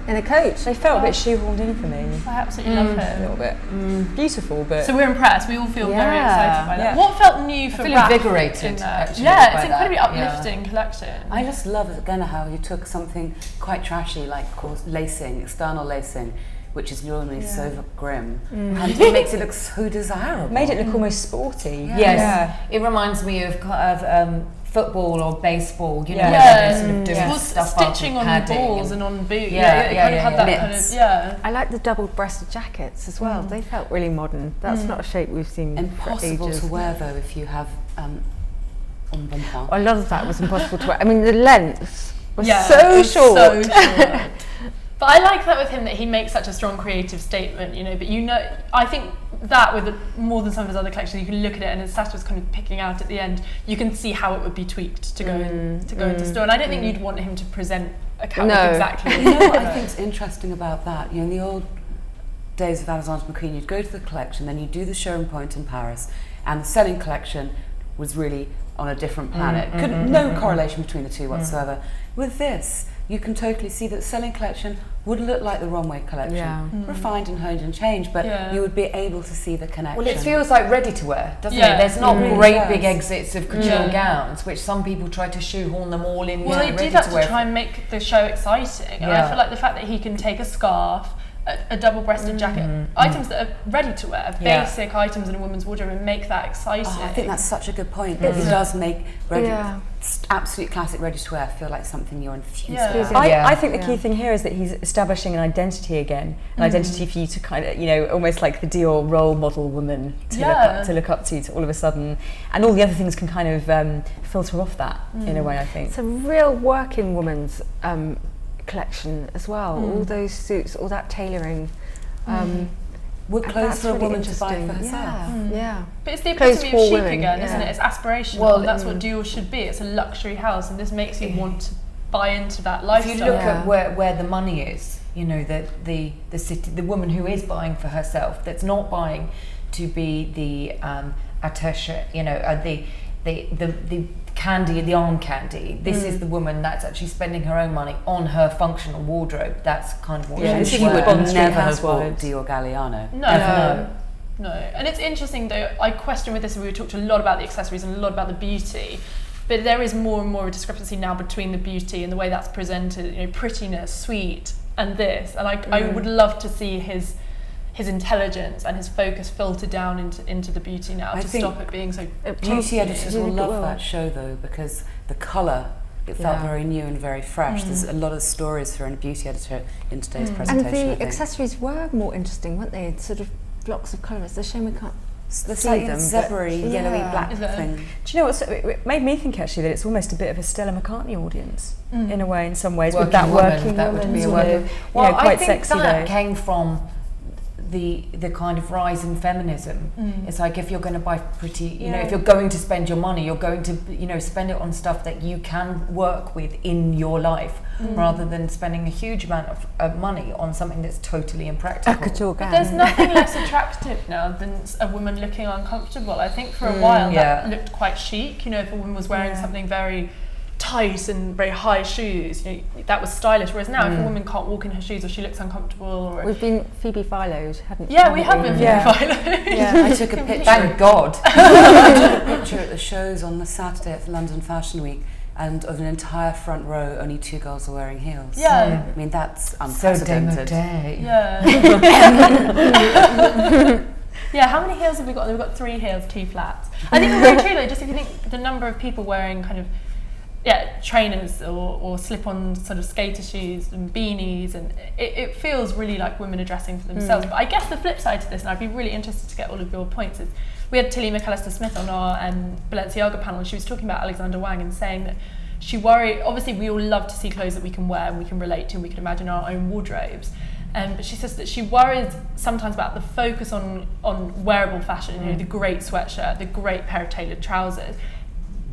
In a coach. They felt a bit shoehorned in for me. I absolutely love him. A little bit. Beautiful, but... So we're impressed. We all feel very excited by that. Yeah. What felt new for Raf invigorated, actually. Yeah, it's incredibly uplifting collection. I just love, again, how you took something quite trashy, like lacing, external lacing, which is normally so grim, and it makes it look so desirable. Made it look almost sporty. Yes. It reminds me of football or baseball, where they're sort of doing stuff stitching up on balls and on boots. It kind of had that kind of, I like the double-breasted jackets as well. They felt really modern. That's not a shape we've seen Impossible for ages. to wear though if you have embonpoint. A lot of that was impossible to wear. I mean, the length was so short. So short. But I like that with him, that he makes such a strong creative statement, but I think that with more than some of his other collections, you can look at it, and as Sasha was kind of picking out at the end, you can see how it would be tweaked to go into store. And I don't think you'd want him to present a catwalk exactly. You know what I think's interesting about that? In the old days of Alexander McQueen, you'd go to the collection, then you'd do the showroom point in Paris, and the selling collection was really on a different planet. No correlation between the two whatsoever. With this, you can totally see that the selling collection would look like the runway collection, refined and honed and changed, but you would be able to see the connection. Well, it feels like ready to wear, doesn't it? There's not great big exits of couture gowns, which some people try to shoehorn them all in. Well, they do that to try and make the show exciting, and I feel like the fact that he can take a scarf, a double-breasted jacket, items that are ready to wear, basic items in a woman's wardrobe, and make that exciting. I think that's such a good point. It does make absolute classic ready to wear feel like something you're infused with. I think the key thing here is that he's establishing an identity again, an identity for you to kind of, almost like the Dior role model woman to look up to all of a sudden, and all the other things can kind of filter off that in a way, I think. It's a real working woman's collection as well. All those suits, all that tailoring. Would clothes for a woman to buy for herself. But it's the epitome of chic again, isn't it? It's aspirational. Well, that's what Dior should be. It's a luxury house, and this makes you want to buy into that lifestyle. If you look at where the money is, the city, the woman who is buying for herself, that's not buying to be the attaché, the candy, the arm candy. This is the woman that's actually spending her own money on her functional wardrobe. That's kind of what She would never have bought Dior Galliano. No. And it's interesting though, I question with this, we talked a lot about the accessories and a lot about the beauty, but there is more and more a discrepancy now between the beauty and the way that's presented, you know, prettiness, sweet, and this. And I would love to see his intelligence and his focus filter down into the beauty now to stop it being so... Beauty editors will love that show though, because the colour, it felt very new and very fresh. There's a lot of stories for a beauty editor in today's presentation. And the accessories were more interesting, weren't they? Sort of blocks of colour. It's a shame we can't see them. Zebra-y, yellowy black thing. Do you know what? It made me think actually that it's almost a bit of a Stella McCartney audience in a way, in some ways, with that working woman. That would be a working. Well, quite I think sexy that though. came from the kind of rise in feminism. It's like if you're going to buy pretty, you know, if you're going to spend your money, you're going to, you know, spend it on stuff that you can work with in your life, rather than spending a huge amount of money on something that's totally impractical. But there's nothing less attractive now than a woman looking uncomfortable. I think for a while that looked quite chic. You know, if a woman was wearing something very tight and very high shoes, you know, that was stylish. Whereas now, if a woman can't walk in her shoes or she looks uncomfortable, or we've been Phoebe Philo'd, haven't we? Yeah, we have been Phoebe Philo'd. I took a picture. Thank God. I took a picture at the shows on the Saturday at the London Fashion Week, and of an entire front row, only 2 girls were wearing heels. Yeah. I mean, that's So unprecedented. Yeah. Yeah, how many heels have we got? We've got 3 heels, 2 flats. I think it's very true though, just if you think the number of people wearing kind of trainers or slip-on sort of skater shoes and beanies, and it feels really like women are dressing for themselves. But I guess the flip side to this, and I'd be really interested to get all of your points, is we had Tilly McAllister-Smith on our Balenciaga panel, and she was talking about Alexander Wang and saying that she worried, obviously we all love to see clothes that we can wear and we can relate to and we can imagine our own wardrobes. But she says that she worries sometimes about the focus on wearable fashion, you know, the great sweatshirt, the great pair of tailored trousers.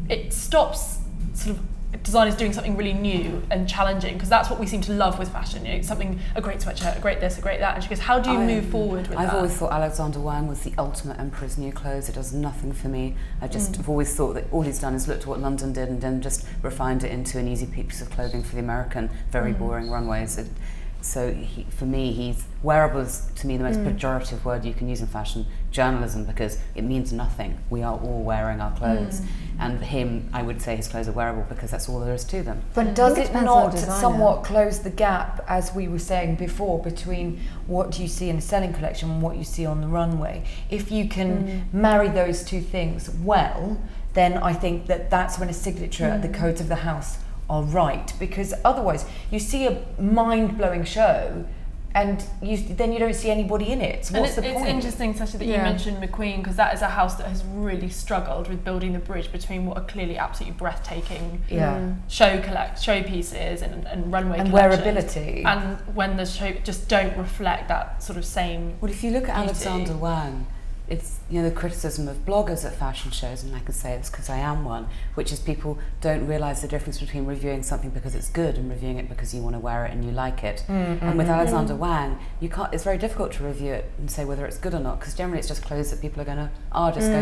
It stops sort of designers doing something really new and challenging, because that's what we seem to love with fashion, you know, something, a great sweatshirt, a great this, a great that. And she goes, how do you move forward with that? I've always thought Alexander Wang was the ultimate emperor's new clothes. It does nothing for me. I just have always thought that all he's done is looked at what London did and then just refined it into an easy piece of clothing for the American, very boring runways. So for me, wearable is to me the most pejorative word you can use in fashion journalism, because it means nothing. We are all wearing our clothes. And for him, I would say his clothes are wearable because that's all there is to them. But does it not somewhat close the gap, as we were saying before, between what you see in a selling collection and what you see on the runway? If you can marry those two things well, then I think that's when a signature, the codes of the house, are right, because otherwise you see a mind-blowing show and then you don't see anybody in it. So what's the point? It's interesting, Sasha, that you mentioned McQueen, because that is a house that has really struggled with building the bridge between what are clearly absolutely breathtaking show pieces and runway and collections, wearability, and when the show just don't reflect that sort of same. Well, if you look at beauty. Alexander Wang, it's, you know, the criticism of bloggers at fashion shows, and I can say this because I am one, which is people don't realise the difference between reviewing something because it's good and reviewing it because you want to wear it and you like it. And with Alexander Wang, you can't. It's very difficult to review it and say whether it's good or not, because generally it's just clothes that people are going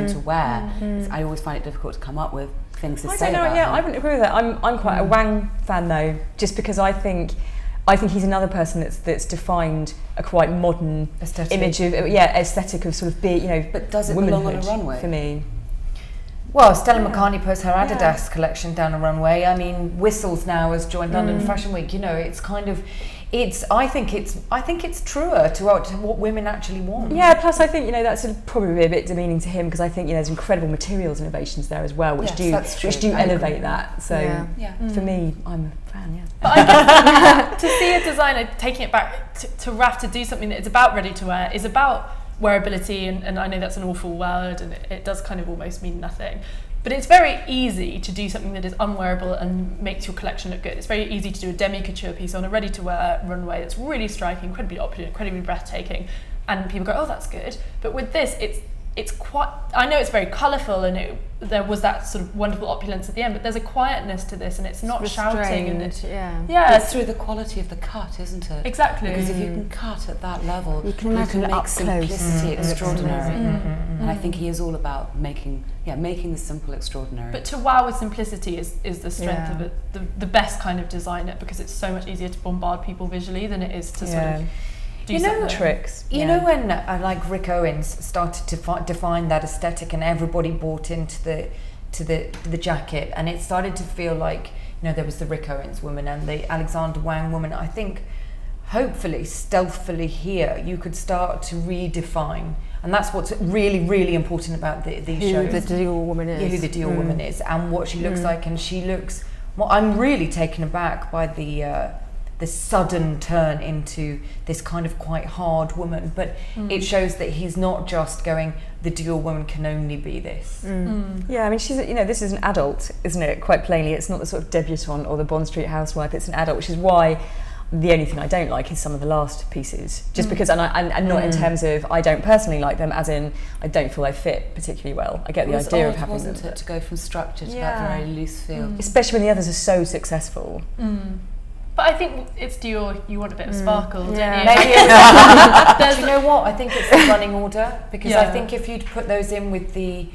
to wear. I always find it difficult to come up with things to say about him. I wouldn't agree with that. I'm quite a Wang fan though, just because I think he's another person that's defined a quite modern image of aesthetic of sort of But does it belong on a runway for me? Well, Stella McCartney puts her Adidas collection down a runway. I mean, Whistles now has joined London Fashion Week. You know, it's kind of, I think it's truer to what women actually want. Yeah. Plus, I think that's probably a bit demeaning to him, because I think there's incredible materials innovations there as well, which do elevate that. So for me, I'm a fan. Yeah. But I guess to see a designer taking it back to RAF to do something that is about ready to wear is about wearability, and I know that's an awful word and it does kind of almost mean nothing, but it's very easy to do something that is unwearable and makes your collection look good. It's very easy to do a demi-couture piece on a ready-to-wear runway that's really striking, incredibly opulent, incredibly breathtaking, and people go, oh, that's good. But with this, it's quite, I know it's very colourful and there was that sort of wonderful opulence at the end, but there's a quietness to this, and it's not shouting, and it's through the quality of the cut, isn't it? Exactly. Because if you can cut at that level, you can make simplicity extraordinary. And I think he is all about making the simple extraordinary. But to wow with simplicity is the strength of it, the best kind of designer, because it's so much easier to bombard people visually than it is to sort of do something. Tricks. You know when like Rick Owens started to define that aesthetic, and everybody bought into the jacket, and it started to feel like, you know, there was the Rick Owens woman and the Alexander Wang woman. I think hopefully stealthily here you could start to redefine, and that's what's really, really important about these shows. Who the Dior woman is. Yeah, who the Dior woman is, and what she looks like. And she looks, well, I'm really taken aback by the sudden turn into this kind of quite hard woman, but it shows that he's not just going, the Dior woman can only be this. Yeah, I mean, she's, you know, this is an adult, isn't it? Quite plainly, it's not the sort of debutante or the Bond Street housewife, it's an adult, which is why the only thing I don't like is some of the last pieces, just because, and not in terms of, I don't personally like them, as in I don't feel they fit particularly well. I get the idea of having them, wasn't it, to go from structure to that very loose feel, especially when the others are so successful. But I think it's Dior, you want a bit of sparkle, don't you? Maybe it's, you know what, I think it's the running order, because I think if you'd put those in with the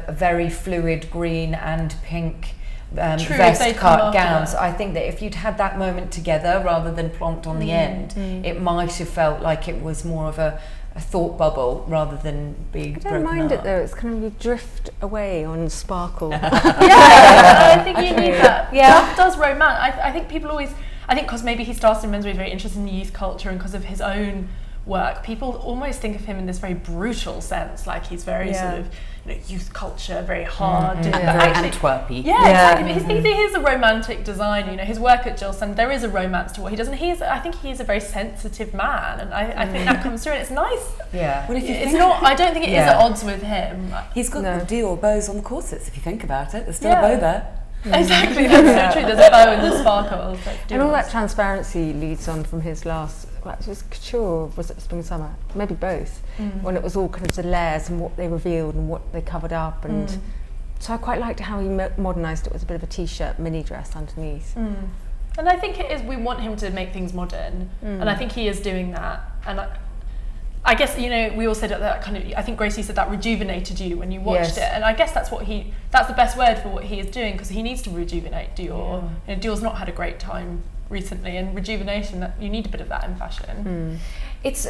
very fluid green and pink vest cut gowns, I think that if you'd had that moment together rather than plonked on the end, it might have felt like it was more of a thought bubble rather than being broken I don't mind up. it though, it's kind of you drift away on sparkle. I think you need that. That does romance. I think people always, I think because maybe he started in menswear, very interested in youth culture, and because of his own work, people almost think of him in this very brutal sense, like he's very sort of, you know, youth culture, very hard, but actually Antwerpy. Exactly. But he is a romantic designer. You know, his work at Gilson, there is a romance to what he does, and I think he's a very sensitive man, and I think that comes through, and it's nice. Yeah. Well, if you it's not, I don't think it is at odds with him. He's got the Dior bows on the corsets. If you think about it, there's still a bow there. Exactly, that's so true. There's a bow and the sparkle. And all that transparency leads on from his last, well, it was couture, was it spring summer? Maybe both. When it was all kind of the layers and what they revealed and what they covered up, and so I quite liked how he modernised it with a bit of a t-shirt mini dress underneath. And I think it is, we want him to make things modern, and I think he is doing that. And I guess, you know, we all said that kind of, I think Gracie said that rejuvenated you when you watched it, and I guess that's the best word for what he is doing, because he needs to rejuvenate Dior. You know, Dior's not had a great time recently, and rejuvenation, that you need a bit of that in fashion. It's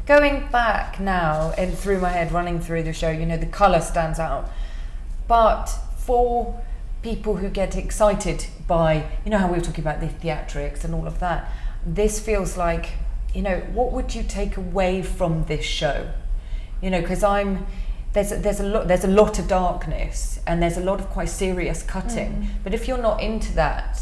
going back now and through my head, running through the show, you know, the colour stands out, but for people who get excited by, you know, how we were talking about the theatrics and all of that, this feels like, you know, what would you take away from this show? You know, because there's a lot of darkness, and there's a lot of quite serious cutting. But if you're not into that,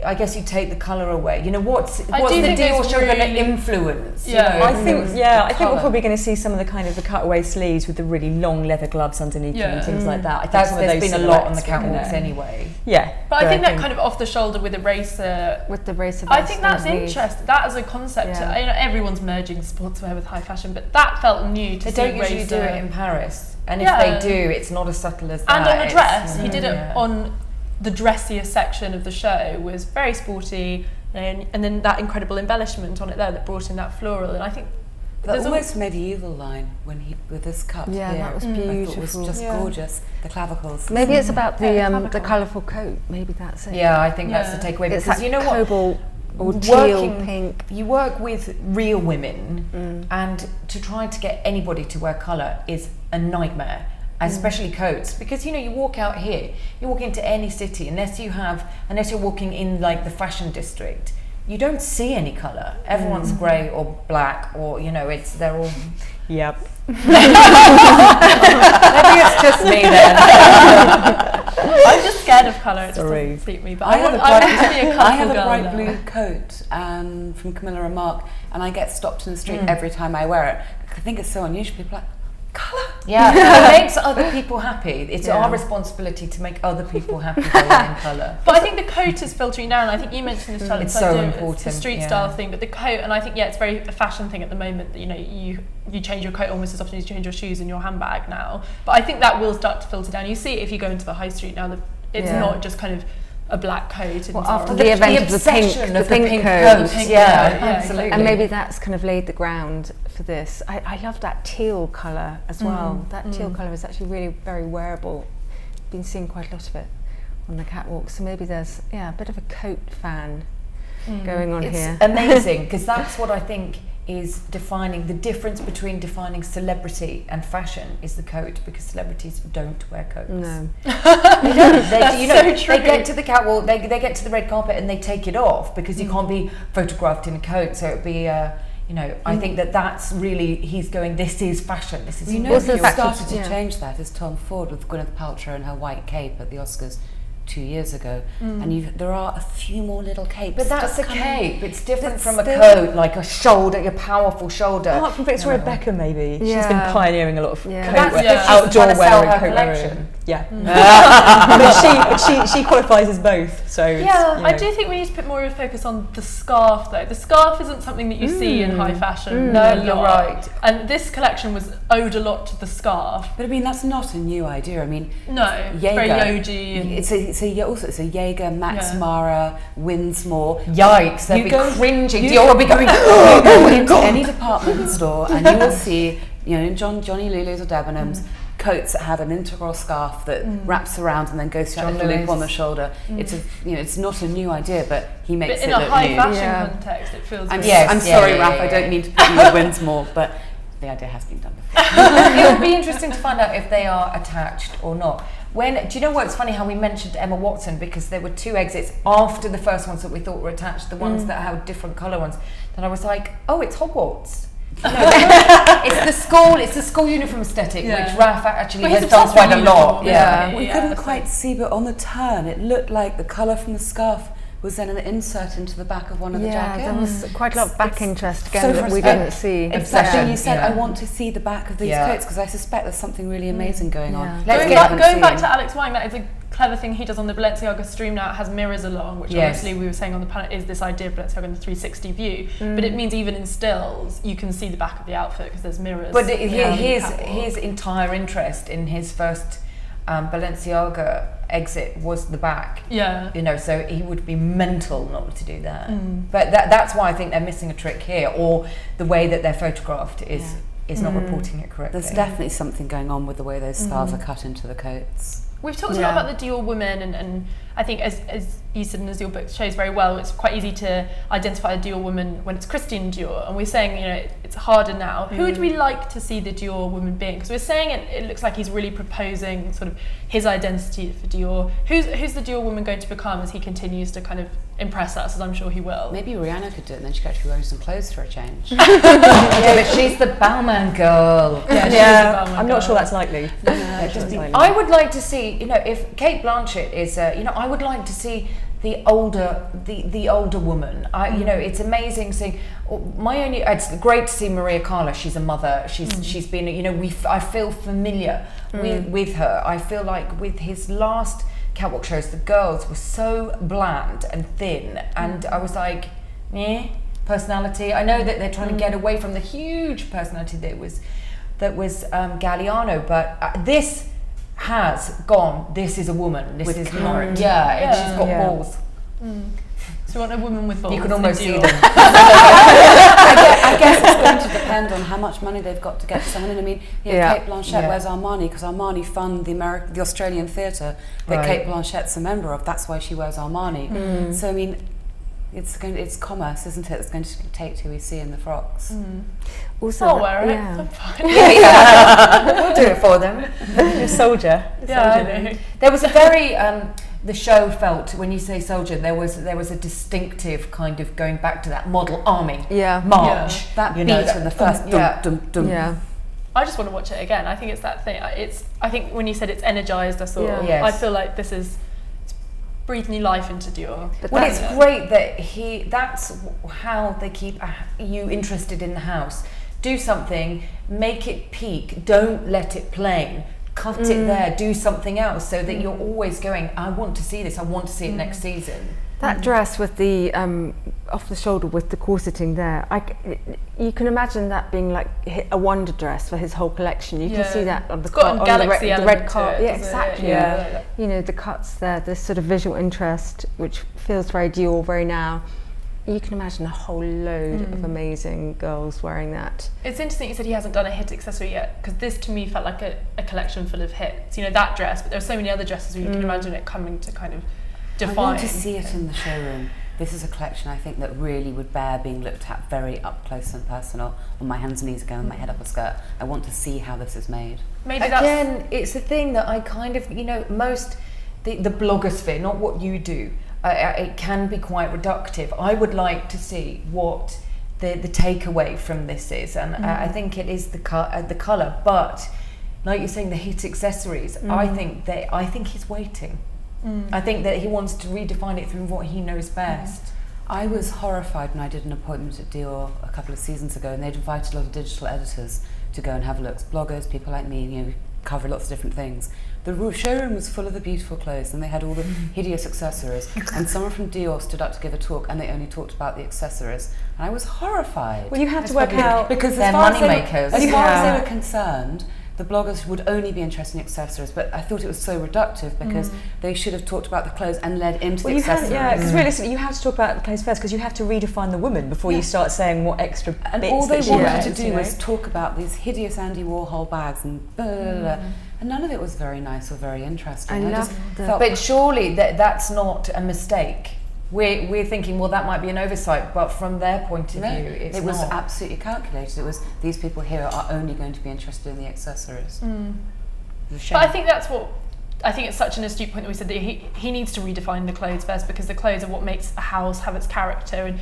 I guess you take the colour away. You know, what's the Dior show going to influence? Yeah, you know, I think we're probably going to see some of the kind of the cutaway sleeves with the really long leather gloves underneath them and things like that. I think there's been a lot on the catwalks anyway. Yeah, but I think that kind of off the shoulder with the racer, I think that's interesting. That as a concept, you know, everyone's merging sportswear with high fashion, but that felt new to see. They don't usually do it in Paris, and if they do, it's not as subtle as that. And on the dress, he did it on the dressier section of the show, was very sporty, and then that incredible embellishment on it there that brought in that floral, and I think the almost medieval line when he with this cut. That was beautiful. I thought it was just gorgeous. The clavicles. Maybe it's about the colourful coat. Maybe that's it. Yeah, I think that's the takeaway, It's because that you know cobalt or teal pink. You work with real women, and to try to get anybody to wear colour is a nightmare. Especially coats, because you know, you walk out here, you walk into any city, unless you're walking in like the fashion district, you don't see any colour. Everyone's grey or black, or you know, they're all. Yep. Maybe it's just me then. I'm just scared of colour. It just doesn't suit me. But I want to be a colourful girl. I have a bright blue coat from Camilla and Mark, and I get stopped in the street every time I wear it. I think it's so unusual. People are like, colour. Yeah, it makes other people happy. It's our responsibility to make other people happy by wearing colour. But I think the coat is filtering down. I think you mentioned this, Charlotte. It's so important. It's the street style thing, but the coat, and I think it's very a fashion thing at the moment. That, you know, you change your coat almost as often as you change your shoes and your handbag now. But I think that will start to filter down. You see it if you go into the high street now. It's not just kind of a black coat. Well, after the event of the pink coat. Absolutely. And maybe that's kind of laid the ground for this. I love that teal colour as well. That teal colour is actually really very wearable. Been seeing quite a lot of it on the catwalk. So maybe there's a bit of a coat fan going on here. It's amazing, because that's what I think is defining the difference between defining celebrity and fashion is the coat, because celebrities don't wear coats. No. They don't. That's so true. They get to the catwalk, they get to the red carpet and they take it off, because you can't be photographed in a coat. So it'd be, I think that's really, he's going, this is fashion, this is who started to change that is Tom Ford with Gwyneth Paltrow and her white cape at the Oscars 2 years ago, and there are a few more little capes. But that's a cape. It's different from a coat, like a shoulder, a powerful shoulder. Oh, Apart from Victoria Beckham, maybe. Yeah. She's been pioneering a lot of coat outdoor wearing, coat wearing. Yeah. But she qualifies as both. So I do think we need to put more of a focus on the scarf, though. The scarf isn't something that you see in high fashion. No, you're right. And this collection was owed a lot to the scarf. But I mean, that's not a new idea. I mean, no, very Yogi. And it's a Jaeger, Max Mara, Winsmore. Yikes! They'll be cringing. Dior will be going. You go into any department store and you will see, Johnny Lulu's or Debenhams. Coats that have an integral scarf that wraps around and then goes through the loop on the shoulder. It's not a new idea, but he makes it look new. But in a high fashion context, it feels. I'm sorry, Raph. I don't mean to put you with Winsmore, but the idea has been done before. It would be interesting to find out if they are attached or not. Do you know what? It's funny how we mentioned Emma Watson, because there were 2 exits after the first ones that we thought were attached, the ones that had different colour ones. And I was like, oh, it's Hogwarts. It's the school uniform aesthetic, which Raf actually has done quite a lot. We couldn't quite see, but on the turn, it looked like the colour from the scarf was then an insert into the back of one of the jackets. There was quite a lot of back interest again that we didn't see. Exactly. You said, I want to see the back of these coats, because I suspect there's something really amazing going on. Going back to Alex Wang, that is a clever thing he does on the Balenciaga stream now. It has mirrors along, which obviously we were saying on the panel is this idea of Balenciaga in the 360 view, but it means even in stills you can see the back of the outfit because there's mirrors. But his entire interest in his first Balenciaga exit was the back. So he would be mental not to do that. But that's why I think they're missing a trick here, or the way that they're photographed is not reporting it correctly. There's definitely something going on with the way those stars are cut into the coats. We've talked a lot about the Dior woman, and I think as you said, and as your book shows very well, it's quite easy to identify a Dior woman when it's Christian Dior, and we're saying, it's harder now. Who would we like to see the Dior woman being? Because we're saying it looks like he's really proposing sort of his identity for Dior. Who's the Dior woman going to become as he continues to kind of impress us, as I'm sure he will? Maybe Rihanna could do it, and then she could actually wear some clothes for a change. But she's the Balmain girl. I'm not sure that's likely. I would like to see, if Kate Blanchett is, I would like to see the older woman. It's amazing seeing. It's great to see Maria Callas. She's a mother. She's been. I feel familiar with her. I feel like with his last catwalk shows, the girls were so bland and thin, and I was like, personality. I know that they're trying to get away from the huge personality that was Galliano, but this has gone. This is a woman. This is not. She's got balls. So you want a woman with balls? You can almost see them. I guess it's going to depend on how much money they've got to get someone in. I mean, Kate Blanchett wears Armani because Armani fund the Australian theatre that Kate Blanchett's a member of. That's why she wears Armani. So I mean, it's commerce, isn't it? It's going to dictate who we see in the frocks. Also, I'll wear it. I'm fine. We'll do it for them. A soldier. There was a very the show felt, when you say soldier, there was a distinctive kind of going back to that model army march. That beat from the first dum dum dum. I just want to watch it again. I think it's that thing. I think when you said it's energized, I thought I feel like this is breathe new life into Dior. Well, it's great that that's how they keep you interested in the house. Do something, make it peak, don't let it plain. Cut it there, do something else, so that you're always going, I want to see this, I want to see it next season. That dress with the off the shoulder with the corseting there, you can imagine that being like a wonder dress for his whole collection. You can see that on the red carpet. Yeah, exactly. Yeah. You know, the cuts there, this sort of visual interest, which feels very Dior, very now. You can imagine a whole load of amazing girls wearing that. It's interesting you said he hasn't done a hit accessory yet, because this to me felt like a collection full of hits. You know, that dress, but there's so many other dresses where you can imagine it coming to kind of define. I want to see it in the showroom. This is a collection I think that really would bear being looked at very up close and personal, on my hands and knees again, my head up a skirt. I want to see how this is made. Maybe again, it's a thing that I kind of, you know, most the blogosphere, not what you do. It can be quite reductive. I would like to see what the takeaway from this is, and I think it is the colour. But like you're saying, the hit accessories. I think he's waiting. I think that he wants to redefine it through what he knows best. I was horrified when I did an appointment at Dior a couple of seasons ago, and they'd invited a lot of digital editors to go and have a look. Bloggers, people like me, you know, cover lots of different things. The showroom was full of the beautiful clothes, and they had all the hideous accessories. And someone from Dior stood up to give a talk, and they only talked about the accessories. And I was horrified. Well, you have to work out, because they're money makers. As far as they were concerned, the bloggers would only be interested in accessories, but I thought it was so reductive because they should have talked about the clothes and led into the accessories. Because realistically, you have to talk about the clothes first, because you have to redefine the woman before you start saying what extra and bits all they that she wanted wears, to do was talk about these hideous Andy Warhol bags and blah, blah, blah. And none of it was very nice or very interesting. But surely that's not a mistake. We're thinking, well, that might be an oversight, but from their point of view, it was not. absolutely calculated. It was, these people here are only going to be interested in the accessories. But I think it's such an astute point that we said that he needs to redefine the clothes first, because the clothes are what makes a house have its character.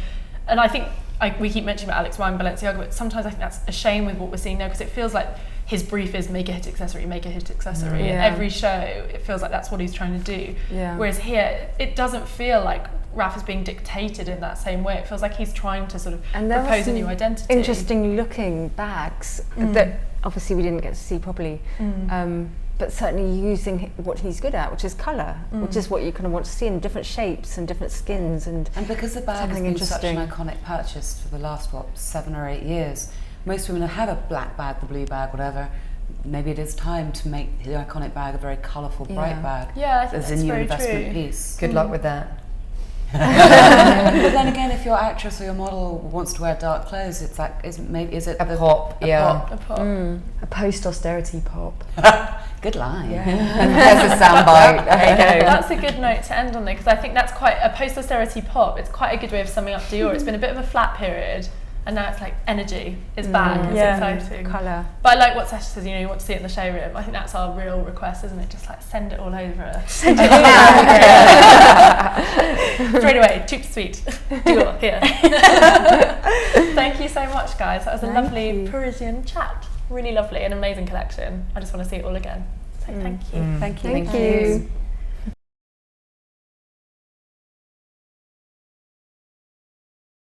And I think we keep mentioning about Alex Ryan, Balenciaga, but sometimes I think that's a shame with what we're seeing now, because it feels like his brief is make a hit accessory. And every show, it feels like that's what he's trying to do. Whereas here, it doesn't feel like Raf is being dictated in that same way. It feels like he's trying to sort of propose a new identity. Interesting looking bags that obviously we didn't get to see properly, but certainly using what he's good at, which is colour, which is what you kind of want to see in different shapes and different skins. And because the bag has been such an iconic purchase for the last, 7 or 8 years, most women have a black bag, the blue bag, whatever. Maybe it is time to make the iconic bag a very colourful, bright bag. Yeah, I think as a new investment piece. Good luck with that. But then again, if your actress or your model wants to wear dark clothes, it's like, is it a pop? A post-austerity pop. Good line. There's a soundbite. There you go. That's a good note to end on there, because I think that's quite a post-austerity pop. It's quite a good way of summing up Dior. It's been a bit of a flat period, and now it's like energy is back. It's exciting. Colour. But I like what Sasha says, you want to see it in the showroom. I think that's our real request, isn't it? Just like send it all over. Send it all over. Straight away, cheap sweet. Dior, here. Thank you so much, guys. That was a lovely Parisian chat. Really lovely, an amazing collection. I just want to see it all again. So thank you. Thank you. Thank you.